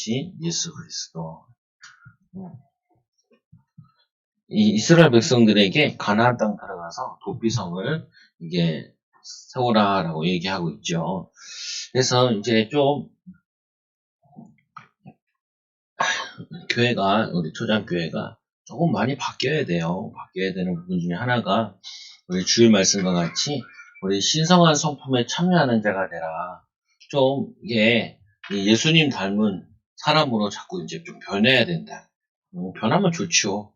되신 예수 그리스도. 이 이스라엘 백성들에게 가나안 땅 들어가서 도피성을 이게 세우라라고 얘기하고 있죠. 그래서 이제 좀 교회가 우리 초장 교회가 조금 많이 바뀌어야 돼요. 바뀌어야 되는 부분 중에 하나가 우리 주일 말씀과 같이 우리 신성한 성품에 참여하는 자가 되라. 좀 이게 예수님 닮은 사람으로 자꾸 이제 좀 변해야 된다. 변하면 좋죠.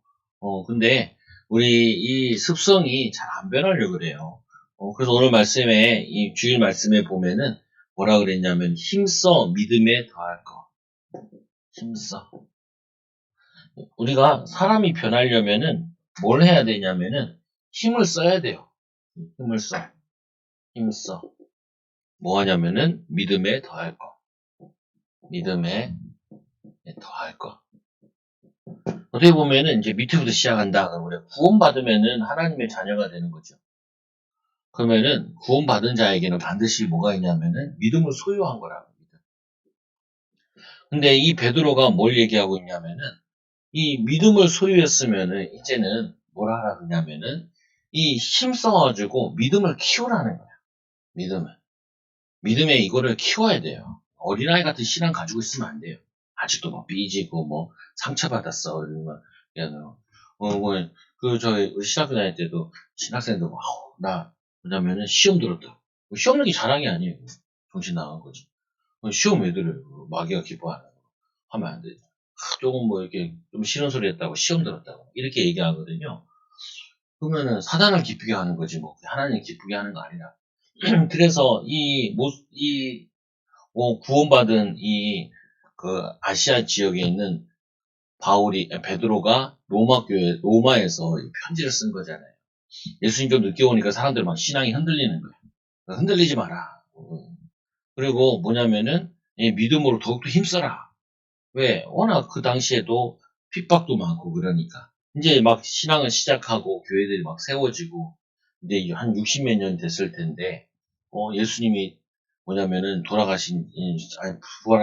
근데 우리 이 습성이 잘 안 변하려고 그래요. 그래서 오늘 말씀에 이 주일 말씀에 보면은 뭐라 그랬냐면 힘써 믿음에 더할 거. 힘써. 우리가 사람이 변하려면은 뭘 해야 되냐면은 힘을 써야 돼요. 힘을 써. 힘을 써. 뭐 하냐면은 믿음에 더할 거. 믿음에 더할 거. 어떻게 보면은 이제 밑에부터 시작한다. 그럼 우리가 구원받으면은 하나님의 자녀가 되는 거죠. 그러면은 구원받은 자에게는 반드시 뭐가 있냐면은 믿음을 소유한 거라고 합니다. 근데 이 베드로가 뭘 얘기하고 있냐면은 이 믿음을 소유했으면은 이제는 뭐라 하라 그러냐면은 이 힘써가지고 믿음을 키우라는 거야. 믿음에 이거를 키워야 돼요. 어린아이 같은 신앙 가지고 있으면 안 돼요. 아직도 막 삐지고 뭐 상처받았어 이런 거 그냥 저희 우리 신학교 다닐 때도 신학생들 나 뭐냐면은 시험 들었다. 시험 들기 자랑이 아니에요. 정신 나간 거지. 시험 왜 들어요? 마귀가 기뻐하는 거 하면 안 되죠. 조금 뭐 이렇게 좀 싫은 소리 했다고 시험 들었다고 이렇게 얘기하거든요. 그러면은 사단을 기쁘게 하는 거지 뭐 하나님 기쁘게 하는 거 아니라. 그래서 구원받은 그 아시아 지역에 있는 베드로가 로마에서 편지를 쓴 거잖아요. 예수님 좀 늦게 오니까 사람들 막 신앙이 흔들리는 거예요. 흔들리지 마라. 그리고 뭐냐면은 믿음으로 더욱더 힘써라. 왜? 워낙 그 당시에도 핍박도 많고 그러니까. 이제 막 신앙을 시작하고 교회들이 막 세워지고 이제 한 60몇 년 됐을 텐데 예수님이 뭐냐면은 부활하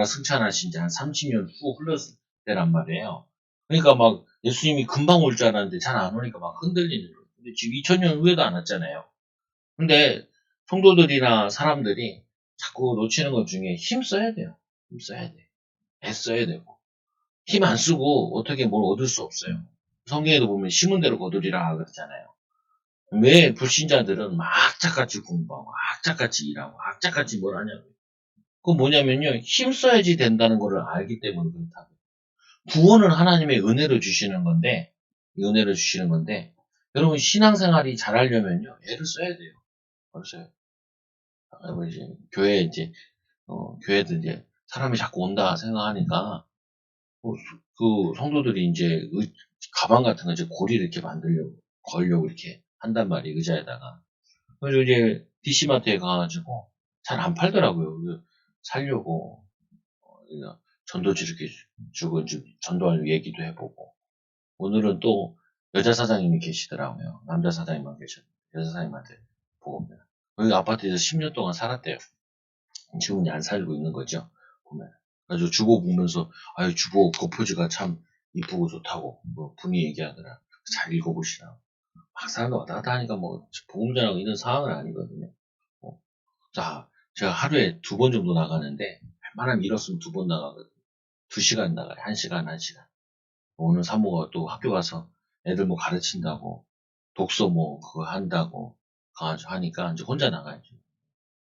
승천하신 지 한 30년 후 흘렀을 때란 말이에요. 그러니까 막 예수님이 금방 올 줄 알았는데 잘 안 오니까 막 흔들리는 거예요. 근데 지금 2000년 후에도 안 왔잖아요. 근데 성도들이나 사람들이 자꾸 놓치는 것 중에 힘 써야 돼요. 힘 써야 돼. 애써야 되고. 힘 안 쓰고 어떻게 뭘 얻을 수 없어요. 성경에도 보면 심은 대로 거두리라 그러잖아요. 왜 불신자들은 막 악착같이 공부하고 악착같이 일하고 악착같이 뭘 하냐고요. 그건 뭐냐면요. 힘써야지 된다는 것을 알기 때문에 그렇다고요. 구원은 하나님의 은혜로 주시는 건데 여러분 신앙생활이 잘하려면요. 애를 써야 돼요. 벌써요. 이제 교회들 이제 사람이 자꾸 온다 생각하니까 그 성도들이 이제 가방 같은 거 이제 고리를 이렇게 걸려고 이렇게 한단 말이에요. 의자에다가. 그래서 이제 DC마트에 가가지고 잘 안 팔더라고요. 살려고 전도지 이렇게 주고 전도할 얘기도 해보고 오늘은 또 여자 사장님이 계시더라고요. 남자 사장님만 계셨는데 여자 사장님한테 보고 여기 아파트에서 10년 동안 살았대요. 지금 안 살고 있는 거죠. 보면. 그래서 주보 보면서 아유 주보 거포지가 참 이쁘고 좋다고 뭐 분이 얘기하더라. 잘 읽어보시라고. 막 사람들 왔다 갔다 하니까 뭐 복음 전하고 이런 상황은 아니거든요. 자, 제가 하루에 2번 정도 나가는데 웬만하면 일었으면 2번 나가거든요. 2시간 나가요. 1시간, 1시간. 오늘 사모가 또 학교 가서 애들 뭐 가르친다고 독서 뭐 그거 한다고 가가지고 하니까 이제 혼자 나가야죠.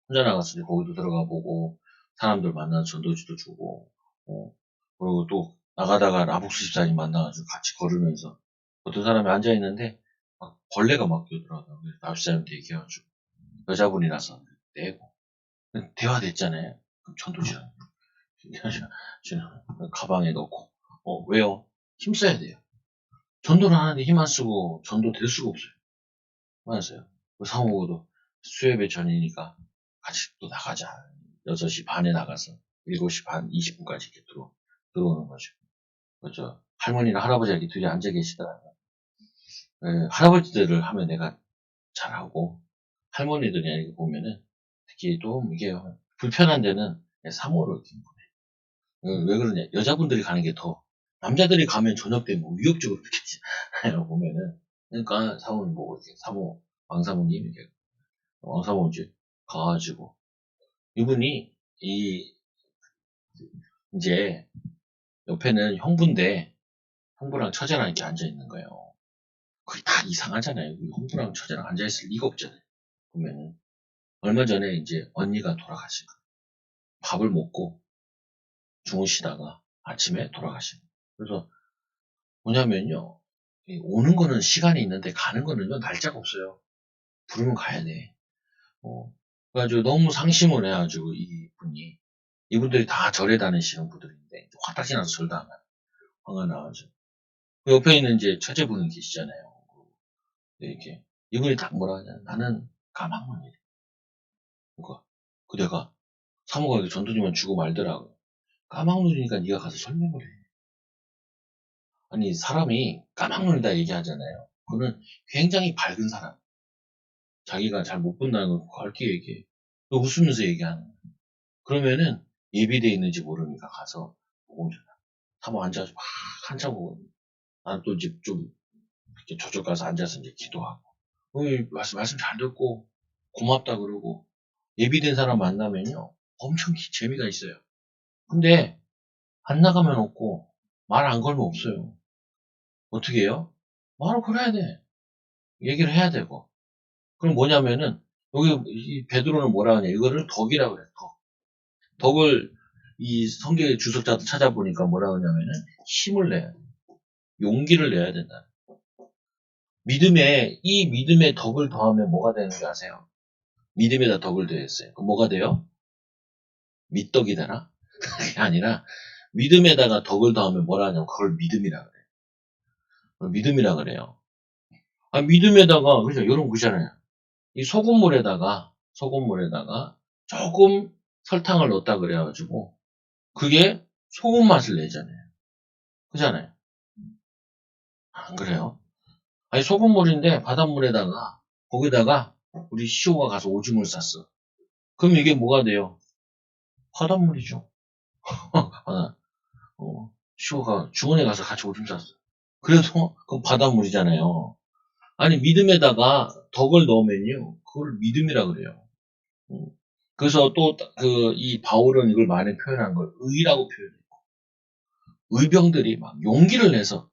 혼자 나가서 이제 거기도 들어가 보고 사람들 만나서 전도지도 주고 그리고 또 나가다가 라복수 집사님 만나가지고 같이 걸으면서 어떤 사람이 앉아있는데 막 벌레가 막 뛰어들어가고 라복수집사님한테 얘기해가지고 여자분이라서 떼고 대화됐잖아요. 그럼 전도지 가방에 넣고 왜요? 힘써야 돼요. 전도를 하는데 힘 안 쓰고 전도 될 수가 없어요. 맞아요. 상호도 수협의 전이니까 같이 또 나가자. 6시 반에 나가서 7시 반 20분까지 이렇게 들어오는 거죠. 그렇죠. 할머니나 할아버지가 이렇게 둘이 앉아 계시더라고요. 할아버지들을 하면 내가 잘하고 할머니들이 이렇게 보면은 특히 또 이게 불편한 데는 사모를 이렇게 보내. 왜 그러냐. 여자분들이 가는 게 더, 남자들이 가면 저녁 때 뭐 위협적으로 느껴지잖아요, 보면은. 그러니까 사모님 보고, 이렇게 왕사모님, 이렇게, 왕사모 이제 가가지고, 이분이, 이제, 옆에는 형부인데, 형부랑 처제랑 이렇게 앉아있는 거예요. 그게 다 이상하잖아요. 형부랑 처제랑 앉아있을 리가 없잖아요. 보면은. 얼마 전에 이제 언니가 돌아가신 거예요. 밥을 먹고 주무시다가 아침에 돌아가신 거예요. 그래서 뭐냐면요. 오는 거는 시간이 있는데 가는 거는요, 날짜가 없어요. 부르면 가야 돼. 그래가지고 너무 상심을 해가지고 이분들이 다 절에 다니시는 분들인데, 화딱지 나서 절도 안 가요. 화가 나가지고. 그 옆에 있는 이제 처제분은 계시잖아요. 이렇게. 이분이 딱 뭐라 하냐. 나는 까막눈이래. 그러니까, 내가 사모가 이렇게 전도지만 주고 말더라고요. 까막눈이니까 네가 가서 설명을 해. 아니, 사람이 까막눈이다 얘기하잖아요. 그거는 굉장히 밝은 사람. 자기가 잘 못 본다는 걸 밝게 얘기해. 또 웃으면서 얘기하는 거야. 그러면은 예비돼 있는지 모르니까 가서 보고 오잖아. 사모 앉아서 막 한참 보고. 난 또 이제 좀 이렇게 저쪽 가서 앉아서 이제 기도하고. 말씀 잘 듣고 고맙다 그러고 예비된 사람 만나면요. 엄청 재미가 있어요. 근데 안 나가면 없고 말 안 걸면 없어요. 어떻게 해요? 말을 걸어야 돼. 얘기를 해야 되고. 그럼 뭐냐면은 여기 이 베드로는 뭐라 하냐? 이거를 덕이라고 그래. 덕. 덕을 이 성경의 주석자도 찾아보니까 뭐라 하냐면은 힘을 내야 돼. 용기를 내야 된다. 이 믿음에 덕을 더하면 뭐가 되는 줄 아세요? 믿음에다 덕을 더했어요. 그럼 뭐가 돼요? 믿덕이 되나? 그게 아니라 믿음에다가 덕을 더하면 뭐라 하냐면 그걸 믿음이라 그래요. 그걸 믿음이라 그래요. 믿음에다가 그죠? 이런 거 있잖아요. 이 소금물에다가 조금 설탕을 넣었다 그래가지고 그게 소금 맛을 내잖아요. 그잖아요. 안 그래요? 아니 소금물인데 바닷물에다가 거기다가 우리 시호가 가서 오줌을 쌌어. 그럼 이게 뭐가 돼요? 바닷물이죠. 시호가 중원에 가서 같이 오줌 쌌어. 그래서 그럼 바닷물이잖아요. 아니 믿음에다가 덕을 넣으면요 그걸 믿음이라 그래요. 음. 그래서 또 이 바울은 이걸 많이 표현한 걸 의라고 표현해요. 의병들이 막 용기를 내서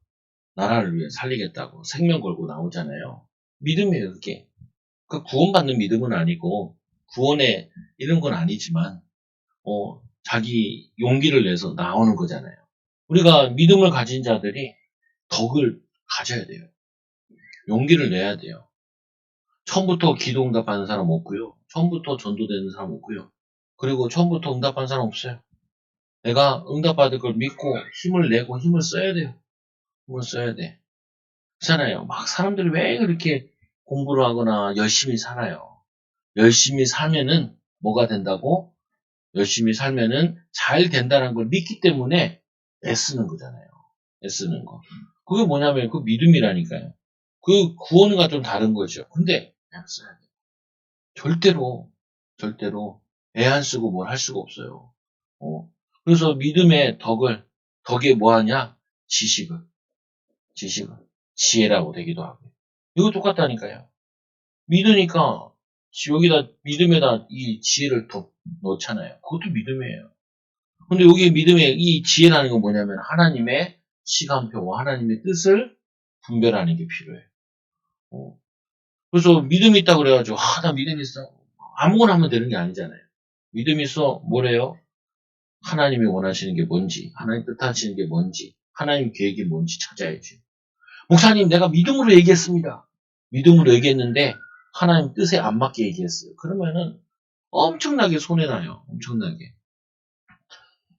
나라를 위해 살리겠다고 생명 걸고 나오잖아요. 믿음이에요, 그게. 그 구원받는 믿음은 아니고 구원에 이런 건 아니지만 자기 용기를 내서 나오는 거잖아요. 우리가 믿음을 가진 자들이 덕을 가져야 돼요. 용기를 내야 돼요. 처음부터 기도 응답하는 사람 없고요. 처음부터 전도되는 사람 없고요. 그리고 처음부터 응답하는 사람 없어요. 내가 응답받을 걸 믿고 힘을 내고 힘을 써야 돼요. 힘을 써야 돼. 그렇잖아요. 막 사람들이 왜 그렇게 공부를 하거나 열심히 살아요. 열심히 살면은 뭐가 된다고? 열심히 살면은 잘 된다는 걸 믿기 때문에 애쓰는 거잖아요. 애쓰는 거. 그게 뭐냐면 그 믿음이라니까요. 그 구원과 좀 다른 거죠. 근데 애써야 돼. 절대로 애 안 쓰고 뭘 할 수가 없어요. 그래서 믿음의 덕에 뭐 하냐? 지식을, 지혜라고 되기도 하고. 이거 똑같다니까요. 믿으니까 여기다 믿음에다 이 지혜를 더 넣잖아요. 그것도 믿음이에요. 근데 여기 믿음의 이 지혜라는 건 뭐냐면 하나님의 시간표와 하나님의 뜻을 분별하는 게 필요해요. 그래서 믿음이 있다고 그래가지고 나 믿음 있어. 아무거나 하면 되는 게 아니잖아요. 믿음이 있어 뭐래요? 하나님이 원하시는 게 뭔지, 하나님 뜻하시는 게 뭔지, 하나님 계획이 뭔지 찾아야지. 목사님, 내가 믿음으로 얘기했습니다. 믿음으로 얘기했는데 하나님 뜻에 안 맞게 얘기했어요. 그러면은 엄청나게 손해나요. 엄청나게.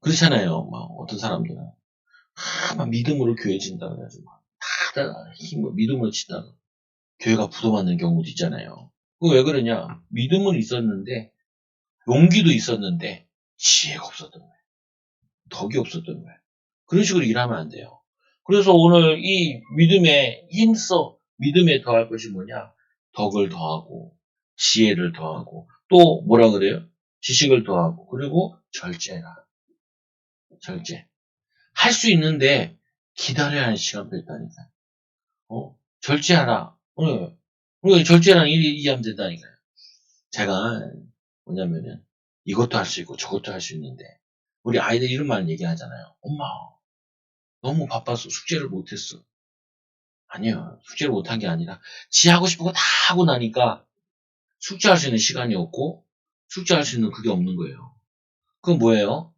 그렇잖아요. 막 어떤 사람들은 막 믿음으로 교회 진다 그래가지고 다 힘을 믿음으로 치다가 교회가 부도맞는 경우도 있잖아요. 그거 왜 그러냐? 믿음은 있었는데 용기도 있었는데 지혜가 없었던 거예요. 덕이 없었던 거예요. 그런 식으로 일하면 안 돼요. 그래서 오늘 이 믿음에 힘써 믿음에 더할 것이 뭐냐? 덕을 더하고 지혜를 더하고 또 뭐라 그래요? 지식을 더하고 그리고 절제라. 절제. 할 수 있는데 기다려야 하는 시간표 있다니까요. 절제하라. 우리가 절제랑 이해하면 된다니까요. 제가 뭐냐면은 이것도 할 수 있고 저것도 할 수 있는데 우리 아이들 이런 말 얘기하잖아요. 엄마 너무 바빠서 숙제를 못했어. 아니요. 숙제를 못한 게 아니라 지 하고 싶은 거 다 하고 나니까 숙제할 수 있는 시간이 없고 숙제할 수 있는 그게 없는 거예요. 그건 뭐예요?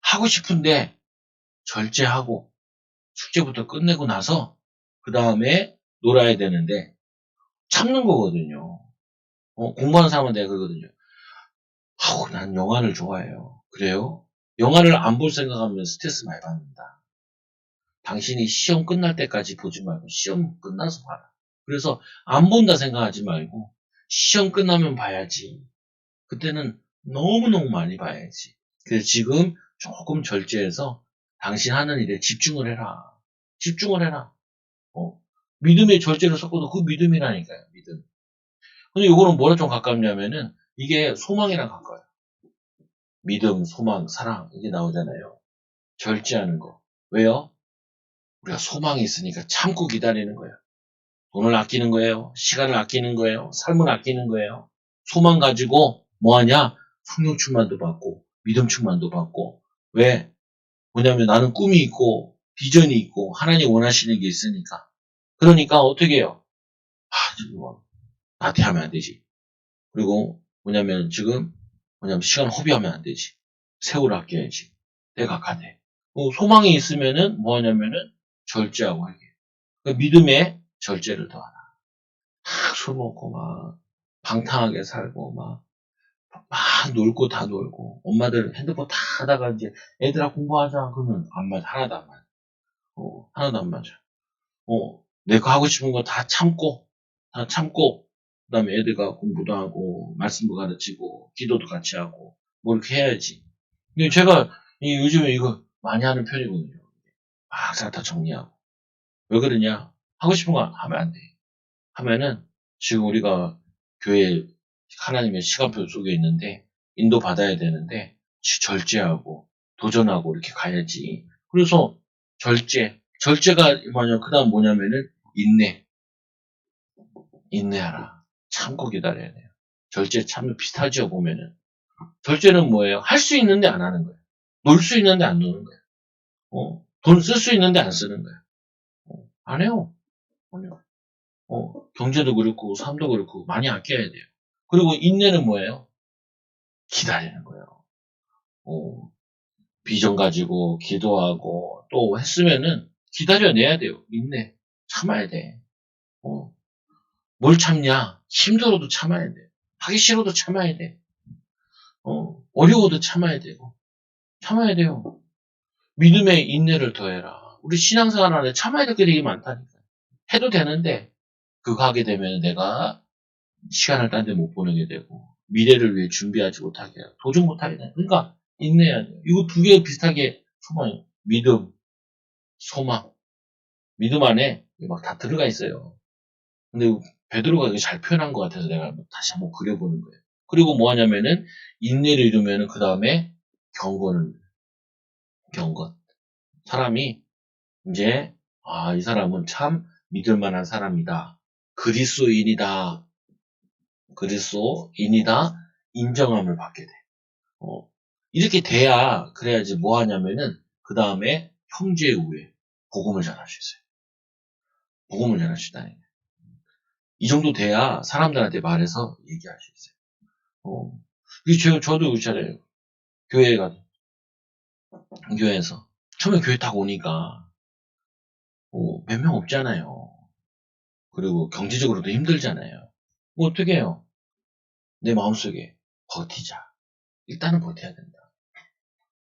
하고 싶은데 절제하고 숙제부터 끝내고 나서 그 다음에 놀아야 되는데 참는 거거든요. 공부하는 사람은 내가 그러거든요. 난 영화를 좋아해요. 그래요? 영화를 안 볼 생각하면 스트레스 많이 받는다. 당신이 시험 끝날 때까지 보지 말고 시험 끝나서 봐라. 그래서 안 본다 생각하지 말고 시험 끝나면 봐야지. 그때는 너무너무 많이 봐야지. 그래서 지금 조금 절제해서 당신 하는 일에 집중을 해라. 집중을 해라. 믿음의 절제를 섞어도 그 믿음이라니까요. 믿음. 근데 요거는 뭐랑 좀 가깝냐면은 이게 소망이랑 가까워요. 믿음, 소망, 사랑 이게 나오잖아요. 절제하는 거. 왜요? 우리가 소망이 있으니까 참고 기다리는 거예요. 돈을 아끼는 거예요. 시간을 아끼는 거예요. 삶을 아끼는 거예요. 소망 가지고 뭐하냐? 성령 충만도 받고 믿음 충만도 받고 왜? 뭐냐면 나는 꿈이 있고 비전이 있고 하나님 원하시는 게 있으니까. 그러니까 어떻게 해요? 지금 나태하면 안 되지. 그리고 뭐냐면 시간 허비하면 안 되지. 세월 아껴야지. 내가 가네. 소망이 있으면은 뭐하냐면은 절제하고 하게. 그러니까 믿음에 절제를 더하라. 막 술 먹고 막 방탕하게 살고 막 놀고 다 놀고 엄마들 핸드폰 다 하다가 이제 애들아 공부하자 그러면 안 맞아. 하나도 안 맞아. 하나도 안 맞아. 내가 하고 싶은 거 다 참고 그다음에 애들과 공부도 하고 말씀도 가르치고 기도도 같이 하고 뭐 이렇게 해야지. 근데 제가 요즘에 이거 많이 하는 편이거든요. 막 다 정리하고. 왜 그러냐? 하고 싶은 거 하면 안 돼. 하면은 지금 우리가 교회 하나님의 시간표 속에 있는데 인도받아야 되는데 절제하고 도전하고 이렇게 가야지. 그래서 절제가 그 다음 뭐냐면은 인내하라. 참고 기다려야 돼요. 절제 참는 비슷하죠 보면은. 절제는 뭐예요? 할 수 있는데 안 하는 거예요. 놀 수 있는데 안 노는 거예요. 돈 쓸 수 있는데 안 쓰는 거예요. 안 해요. 안 해요. 경제도 그렇고 삶도 그렇고 많이 아껴야 돼요. 그리고 인내는 뭐예요? 기다리는 거예요. 비전 가지고 기도하고 또 했으면은 기다려내야 돼요. 인내. 참아야 돼. 뭘 참냐? 힘들어도 참아야 돼. 하기 싫어도 참아야 돼. 어려워도 참아야 되고. 참아야 돼요. 믿음의 인내를 더해라. 우리 신앙생활 안에 참아야 될 게 되게 많다니까. 해도 되는데 그거 하게 되면 내가 시간을 딴 데 못 보내게 되고 미래를 위해 준비하지 못하게 해요. 도전 못하게 돼요. 그러니까 인내해야 돼요. 이거 두 개 비슷하게 소망이에요. 믿음, 소망. 믿음 안에 막 다 들어가 있어요. 근데 베드로가 이거 잘 표현한 것 같아서 내가 다시 한번 그려보는 거예요. 그리고 뭐 하냐면은 인내를 이루면은 그 다음에 경건. 사람이 이제 이 사람은 참 믿을 만한 사람이다. 그리스도인이다. 인정함을 받게 돼. 이렇게 돼야 그래야지 뭐 하냐면은 그 다음에 형제 우애 복음을 전할 수 있어요. 복음을 전할 수 있다는 거예요. 이 정도 돼야 사람들한테 말해서 얘기할 수 있어요. 저도 그렇잖아요. 교회에서 처음에 교회 딱 오니까 몇 명 없잖아요. 그리고 경제적으로도 힘들잖아요. 뭐 어떻게 해요? 내 마음속에 버티자. 일단은 버텨야 된다.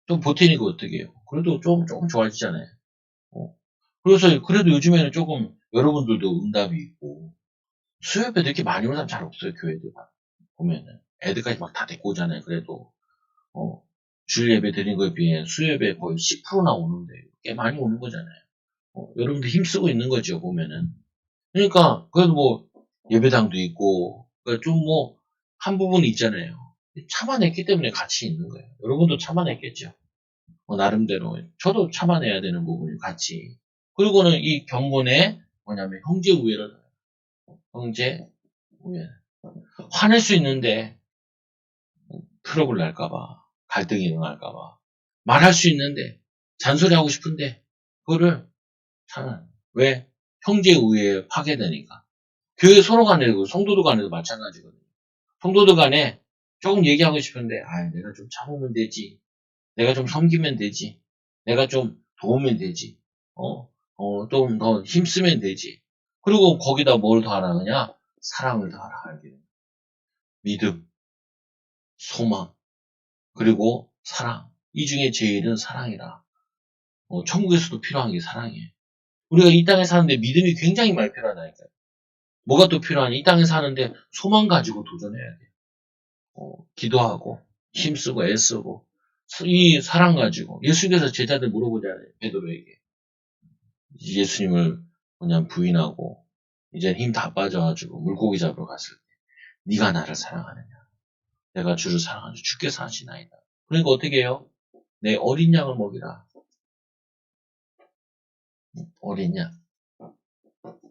좀 버티니까 어떻게 해요? 그래도 조금 좋아지잖아요. 그래서 그래도 요즘에는 조금 여러분들도 응답이 있고 수요예배도 이렇게 많이 오는 사람 잘 없어요. 교회들 보면은 애들까지 막 다 데리고 오잖아요. 그래도 주일 예배 드린 거에 비해 수요예배 거의 10%나 오는데 꽤 많이 오는 거잖아요. 여러분들 힘쓰고 있는 거죠 보면은. 그러니까 그래도 뭐 예배당도 있고 그러니까 좀 뭐 한 부분이 있잖아요. 참아냈기 때문에 같이 있는 거예요. 여러분도 참아냈겠죠. 나름대로 저도 참아내야 되는 부분이 같이. 그리고는 이 경건에 뭐냐면 형제 우애를 형제 우애 화낼 수 있는데 트러블 날까봐 갈등이 일어날까봐 말할 수 있는데 잔소리하고 싶은데 그거를 참 왜 형제 우애에 파괴되니까 교회 서로 간에도 성도들 간에도 마찬가지거든요. 성도들 간에 조금 얘기하고 싶은데 내가 좀 참으면 되지. 내가 좀 섬기면 되지. 내가 좀 도우면 되지. 좀 더 힘쓰면 되지. 그리고 거기다 뭘 더하라 그냐? 사랑을 더하라. 믿음, 소망, 그리고 사랑. 이 중에 제일은 사랑이라. 천국에서도 필요한 게 사랑이에요. 우리가 이 땅에 사는데 믿음이 굉장히 많이 필요하다니까요. 뭐가 또 필요하니? 이 땅에 사는데 소망 가지고 도전해야 돼요. 기도하고, 힘쓰고, 애쓰고, 이 사랑 가지고. 예수님께서 제자들 물어보잖아요. 베드로에게. 예수님을 그냥 부인하고, 이제 힘 다 빠져가지고 물고기 잡으러 갔을 때, 네가 나를 사랑하느냐? 내가 주를 사랑하는 주께서 하시나이다. 그러니까 어떻게 해요? 내 어린 양을 먹이라. 어린 양.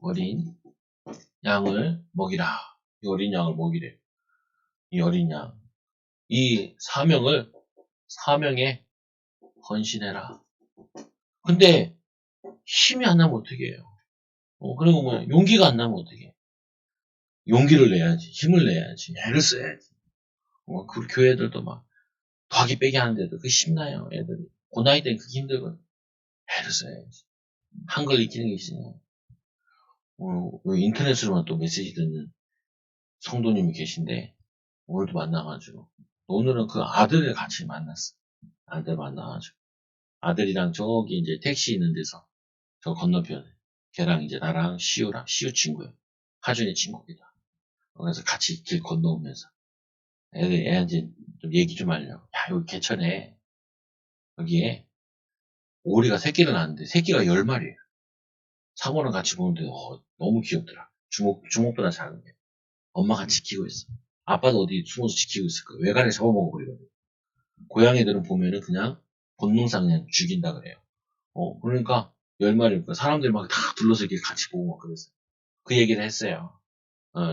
어린 양을 먹이라. 이 어린 양을 먹이래. 이 어린 양. 이 사명에 헌신해라. 근데 힘이 안 나면 어떻게 해요? 그리고 뭐 용기가 안 나면 어떻게 해? 용기를 내야지. 힘을 내야지. 애를 써야지. 그 교회들도 막 더하기 빼기 하는데도 그 힘나요. 애들이. 그 나이 때는 그게 힘들거든. 애를 써야지. 한글 익히는 게 있으냐. 인터넷으로만 또 메시지 듣는 성도님이 계신데 오늘도 만나가지고 오늘은 그 아들을 같이 만났어. 아들 만나가지고 아들이랑 저기 이제 택시 있는 데서 저 건너편에 걔랑 이제 나랑 시우 친구예요. 하준이 친구입니다. 그래서 같이 길 건너오면서 애한테 좀 얘기 좀 하려고. 야, 여기 개천에 여기에 오리가 새끼를 낳았는데 새끼가 10마리예요. 상어랑 같이 보는데 너무 귀엽더라. 주먹보다 작은 게. 엄마가 지키고 있어. 아빠도 어디 숨어서 지키고 있을 거야. 외관에 잡아먹어버리거든. 고양이들은 보면은 그냥 본능상 그냥 죽인다 그래요. 그러니까 10마리, 사람들이 막 다 둘러서 이렇게 같이 보고 막 그랬어요. 그 얘기를 했어요.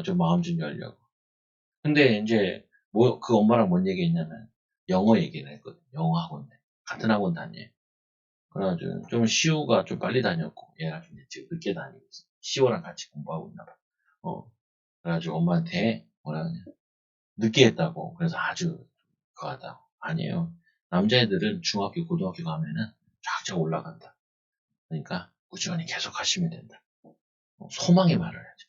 좀 마음 좀 열려고. 근데 이제 그 엄마랑 뭔 얘기 했냐면 영어 얘기를 했거든. 영어 학원 같은 학원 다녀요. 그래가지고 좀 시우가 좀 빨리 다녔고 얘가 좀 지금 늦게 다니고 있어. 시우랑 같이 공부하고 있나 봐. 그래가지고 엄마한테 뭐라 그러냐 늦게 했다고. 그래서 아주 그거하다고. 아니에요. 남자애들은 중학교, 고등학교 가면은 쫙쫙 올라간다. 그러니까 꾸준히 계속 하시면 된다. 소망의 말을 하죠.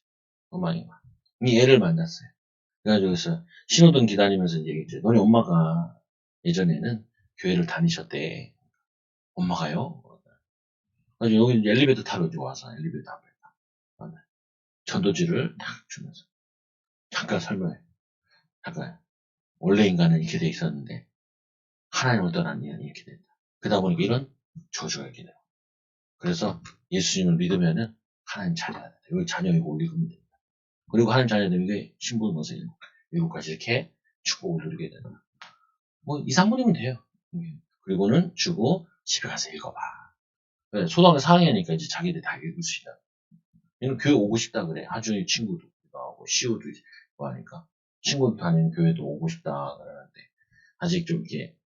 소망의 말. 이 애를 만났어요. 그래가지고 신호등 기다리면서 얘기했죠. 너네 엄마가 예전에는 교회를 다니셨대. 엄마가요? 그래서 여기 엘리베이터 타러 이제 와서 엘리베이터 앞에 딱 전도지를 딱 주면서 잠깐 설명해. 잠깐 원래 인간은 이렇게 돼 있었는데 하나님을 떠난 이는 이렇게 된다. 그러다 보니까 이런 저주가 이렇게 돼요. 그래서 예수님을 믿으면은 하나님 자녀가 된다. 여기 자녀 이거 올리면 된다. 그리고 하나님 자녀 되면 이게 신부 넣어서 일곱까지 이렇게 축복을 누리게 된다. 뭐 2, 3분이면 돼요. 그리고는 주고 집에 가서 읽어봐. 초등학교 4학년이니까 이제 자기들 다 읽을 수 있다. 얘는 교회 오고 싶다 그래. 하준이 친구도 나오고 시우도 하니까 친구도 다니는 교회도 오고 싶다 그러는데 아직 좀 이렇게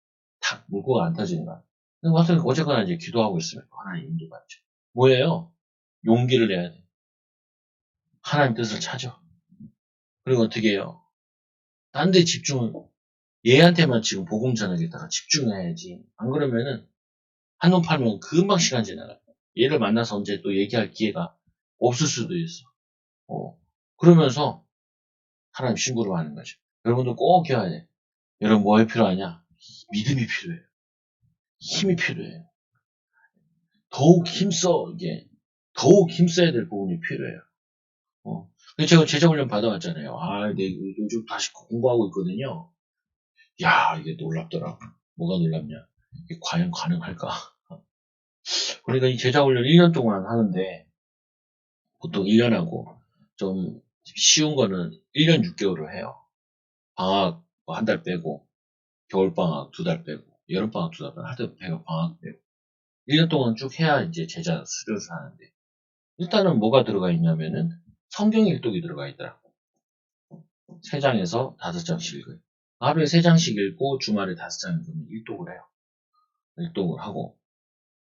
탁 물고가 안 터지는 거야. 근데 와서 어쨌거나 이제 기도하고 있으면 하나님 인도받죠. 뭐예요? 용기를 내야 돼. 하나님 뜻을 찾아. 그리고 어떻게 해요? 딴 데 얘한테만 지금 복음 전하겠다가 집중해야지. 안 그러면은 한눈 팔면 금방 시간 지나가. 얘를 만나서 언제 또 얘기할 기회가 없을 수도 있어. 그러면서 하나님 신부로 하는 거죠. 여러분들 꼭 기억해야 돼. 여러분 뭐에 필요하냐? 믿음이 필요해요. 힘이 필요해요. 더욱 더욱 힘써야 될 부분이 필요해요. 제가 제자훈련 받아왔잖아요. 요즘 다시 공부하고 있거든요. 야, 이게 놀랍더라. 뭐가 놀랍냐? 이게 과연 가능할까? 그러니까 이 제자훈련 1년 동안 하는데, 보통 1년하고, 좀 쉬운 거는 1년 6개월을 해요. 방학 한 달 빼고, 겨울방학 2달 빼고, 여름방학 두다 봐. 하여튼 배가 방학 되고. 1년 동안 쭉 해야 이제 제자 수료를 하는데. 일단은 뭐가 들어가 있냐면은 성경 일독이 들어가 있더라고. 3장에서 5장씩 읽어요. 하루에 3장씩 읽고 주말에 5장 읽으면 일독을 해요. 일독을 하고.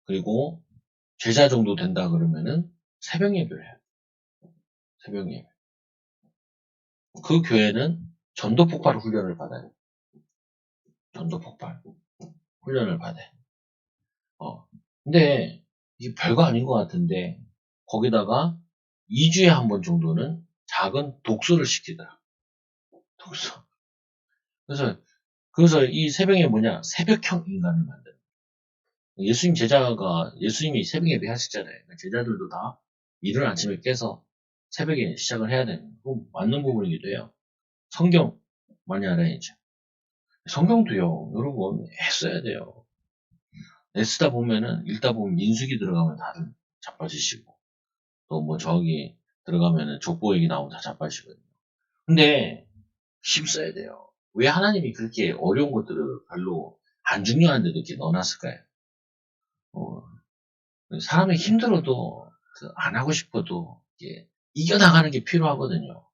그리고 제자 정도 된다 그러면은 새벽 예배를 해요. 새벽 예배. 그 교회는 전도 폭발 훈련을 받아요. 전도 폭발 훈련을 받아요. 근데 이게 별거 아닌 것 같은데 거기다가 2주에 한 번 정도는 작은 독서를 시키더라. 독서. 그래서 이 새벽에 뭐냐? 새벽형 인간을 만드는. 예수님이 새벽 예배 하시잖아요. 그러니까 제자들도 다 이른 아침에 깨서 새벽에 시작을 해야 되는, 거. 맞는 부분이기도 해요. 성경 많이 알아야죠. 성경도요, 여러분, 애써야 돼요. 애쓰다 보면은, 읽다 보면 민수기 들어가면 다들 자빠지시고, 또 뭐 저기 들어가면은 족보 얘기 나오면 다 자빠지거든요. 근데, 힘써야 돼요. 왜 하나님이 그렇게 어려운 것들을 별로 안 중요한데도 이렇게 넣어놨을까요? 사람이 힘들어도, 안 하고 싶어도, 이겨나가는 게 필요하거든요.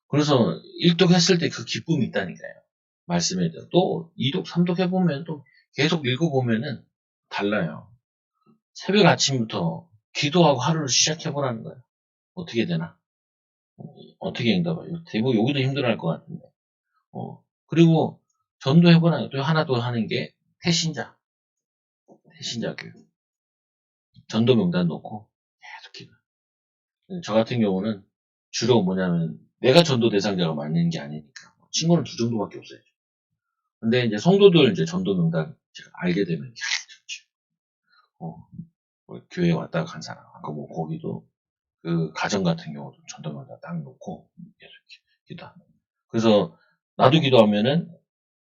그래서 일독했을 때 그 기쁨이 있다니까요. 말씀에 대해. 또 2독, 3독 해보면 또 계속 읽어보면은 달라요. 새벽 아침부터 기도하고 하루를 시작해보라는 거예요. 어떻게 되나? 어떻게 응답해요? 대부분 여기도 힘들어할 것 같은데. 그리고 전도해보나 또 하나 더 하는 게 태신자. 태신자 교육. 전도 명단 놓고 계속 기도. 저 같은 경우는 주로 뭐냐면 내가 전도 대상자가 맞는 게 아니니까. 친구는 2 정도밖에 없어요. 근데 이제 성도들 이제 전도 명단 제가 알게 되면 좋죠. 뭐 교회 왔다가 간 사람. 아까 뭐 거기도 그 가정 같은 경우도 전도 명단 딱 놓고 계속 기도하는. 그래서 나도 기도하면은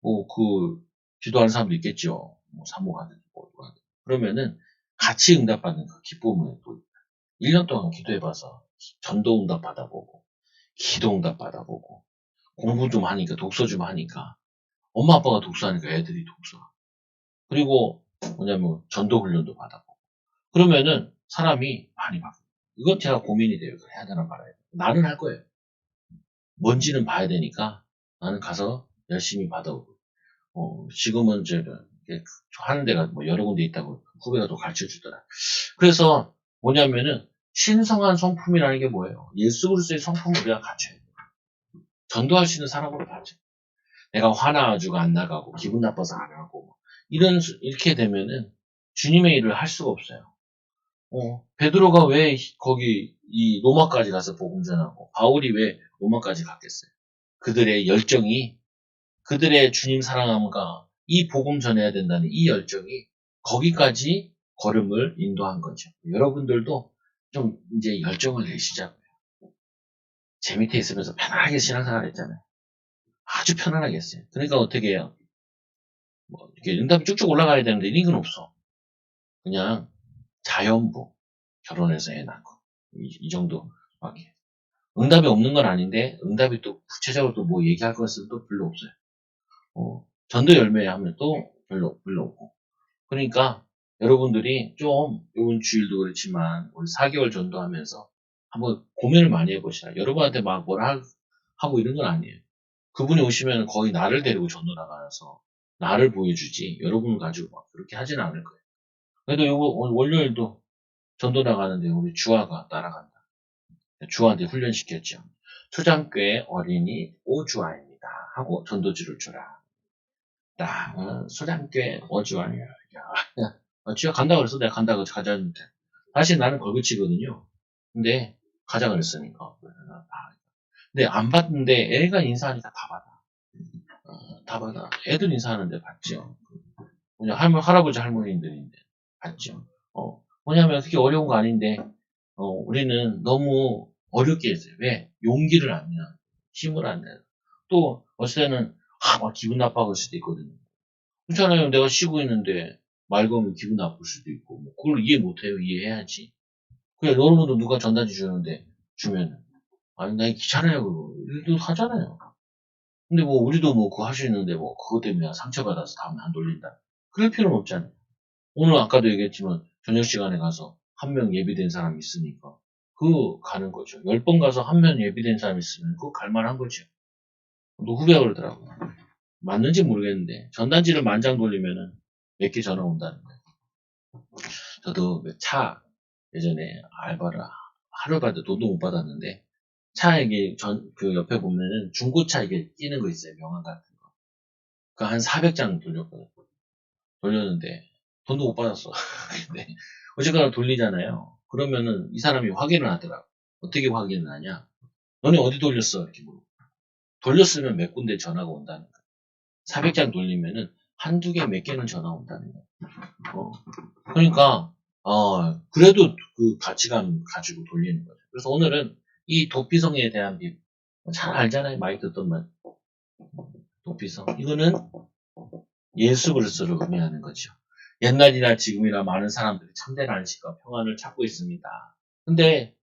뭐 그 기도하는 사람도 있겠죠. 뭐 사모하든 뭐 누가 하든. 그러면은 같이 응답받는 그 기쁨을 또 1년 동안 기도해봐서 전도 응답 받아보고 기도 응답 받아보고 공부 좀 하니까 독서 좀 하니까 엄마 아빠가 독서하니까 애들이 독서. 그리고 뭐냐면 전도 훈련도 받아보고. 그러면은 사람이 많이 바뀌어요. 이건 제가 고민이 돼요. 해야 되나 말아야 되나. 나는 할 거예요. 뭔지는 봐야 되니까 나는 가서 열심히 받아오고. 지금은 제가 하는 데가 뭐 여러 군데 있다고 후배가 또 가르쳐 주더라. 그래서 뭐냐면은 신성한 성품이라는 게 뭐예요? 예수 그리스도의 성품을 우리가 갖춰야 돼요. 전도할 수 있는 사람으로 가져. 내가 화나가지고 안 나가고 기분 나빠서 안 하고 뭐 이렇게 되면은 주님의 일을 할 수가 없어요. 베드로가 왜 거기 이 로마까지 가서 복음 전하고 바울이 왜 로마까지 갔겠어요? 그들의 열정이 그들의 주님 사랑함과 이 복음 전해야 된다는 이 열정이 거기까지 걸음을 인도한 거죠. 여러분들도 좀 이제 열정을 내시자고요. 제 밑에 있으면서 편안하게 신앙생활 했잖아요. 아주 편안하게 했어요. 그러니까 어떻게 해요? 뭐 이렇게 응답이 쭉쭉 올라가야 되는데 이건 없어. 그냥 자연부 결혼해서 애 낳고 이 정도밖에. 응답이 없는 건 아닌데 응답이 또 구체적으로 또 뭐 얘기할 것은 또 별로 없어요. 전도 열매 하면 또 별로 없고. 그러니까 여러분들이 좀 이번 주일도 그렇지만 우리 4개월 전도하면서 한번 고민을 많이 해보시라. 여러분한테 막 뭐라 하고 이런 건 아니에요. 그분이 오시면 거의 나를 데리고 전도 나가서 나를 보여주지 여러분을 가지고 막 그렇게 하지는 않을 거예요. 그래도 요거 오늘 월요일도 전도 나가는데 우리 주아가 따라간다. 주아한테 훈련시켰죠. 초장교회 어린이 오주아입니다. 하고 전도지를 주라. 초장교회 오주아예요. 주아 간다 그래서 내가 간다고 가자는데 사실 나는 걸그치거든요. 근데 가자 그랬으니까. 근데 안 받는데 애가 인사하니까 다 받아. 다 받아. 애들 인사하는데 받죠. 그냥 할아버지 할머니들인데 받죠. 뭐냐면 그게 어려운 거 아닌데 우리는 너무 어렵게 했어요. 왜? 용기를 안 내. 힘을 안 내. 또 어떨 때는 막 기분 나빠할 수도 있거든요. 그렇잖아요. 내가 쉬고 있는데 말 걸면 기분 나쁠 수도 있고 뭐 그걸 이해 못해요. 이해해야지. 그냥 여러분도 누가 전단지 주는데 주면 아니 나 귀찮아요. 그거 일도 하잖아요. 근데 뭐 우리도 뭐 그거 할 수 있는데 뭐 그것 때문에 상처받아서 다음에 안 돌린다. 그럴 필요는 없잖아요. 오늘 아까도 얘기했지만 저녁 시간에 가서 한 명 예비된 사람이 있으니까 그 가는 거죠. 10번 가서 한 명 예비된 사람이 있으면 그거 갈만한 거죠. 또 후배가 그러더라고. 맞는지 모르겠는데 전단지를 만장 돌리면은 몇 개 전화 온다는 거예요. 저도 차 예전에 알바를 하루 받아 돈도 못 받았는데 차 이게 그 옆에 보면은 중고차 이게 끼는 거 있어요. 명함 같은 거. 그 한 400장 돌렸거든. 돌렸는데 돈도 못 받았어. 근데 어쨌거나 돌리잖아요. 그러면은 이 사람이 확인을 하더라고. 어떻게 확인을 하냐? 너네 어디 돌렸어? 이렇게 물어. 돌렸으면 몇 군데 전화가 온다는 거야. 400장 돌리면은 한두 개 몇 개는 전화 온다는 거야. 그러니까 그래도 그 가치감 가지고 돌리는 거죠. 그래서 오늘은 이 도피성에 대한 잘 알잖아요. 많이 듣던 말. 도피성. 이거는 예수 그리스도를 의미하는 거죠. 옛날이나 지금이나 많은 사람들이 참된 안식과 평안을 찾고 있습니다. 근데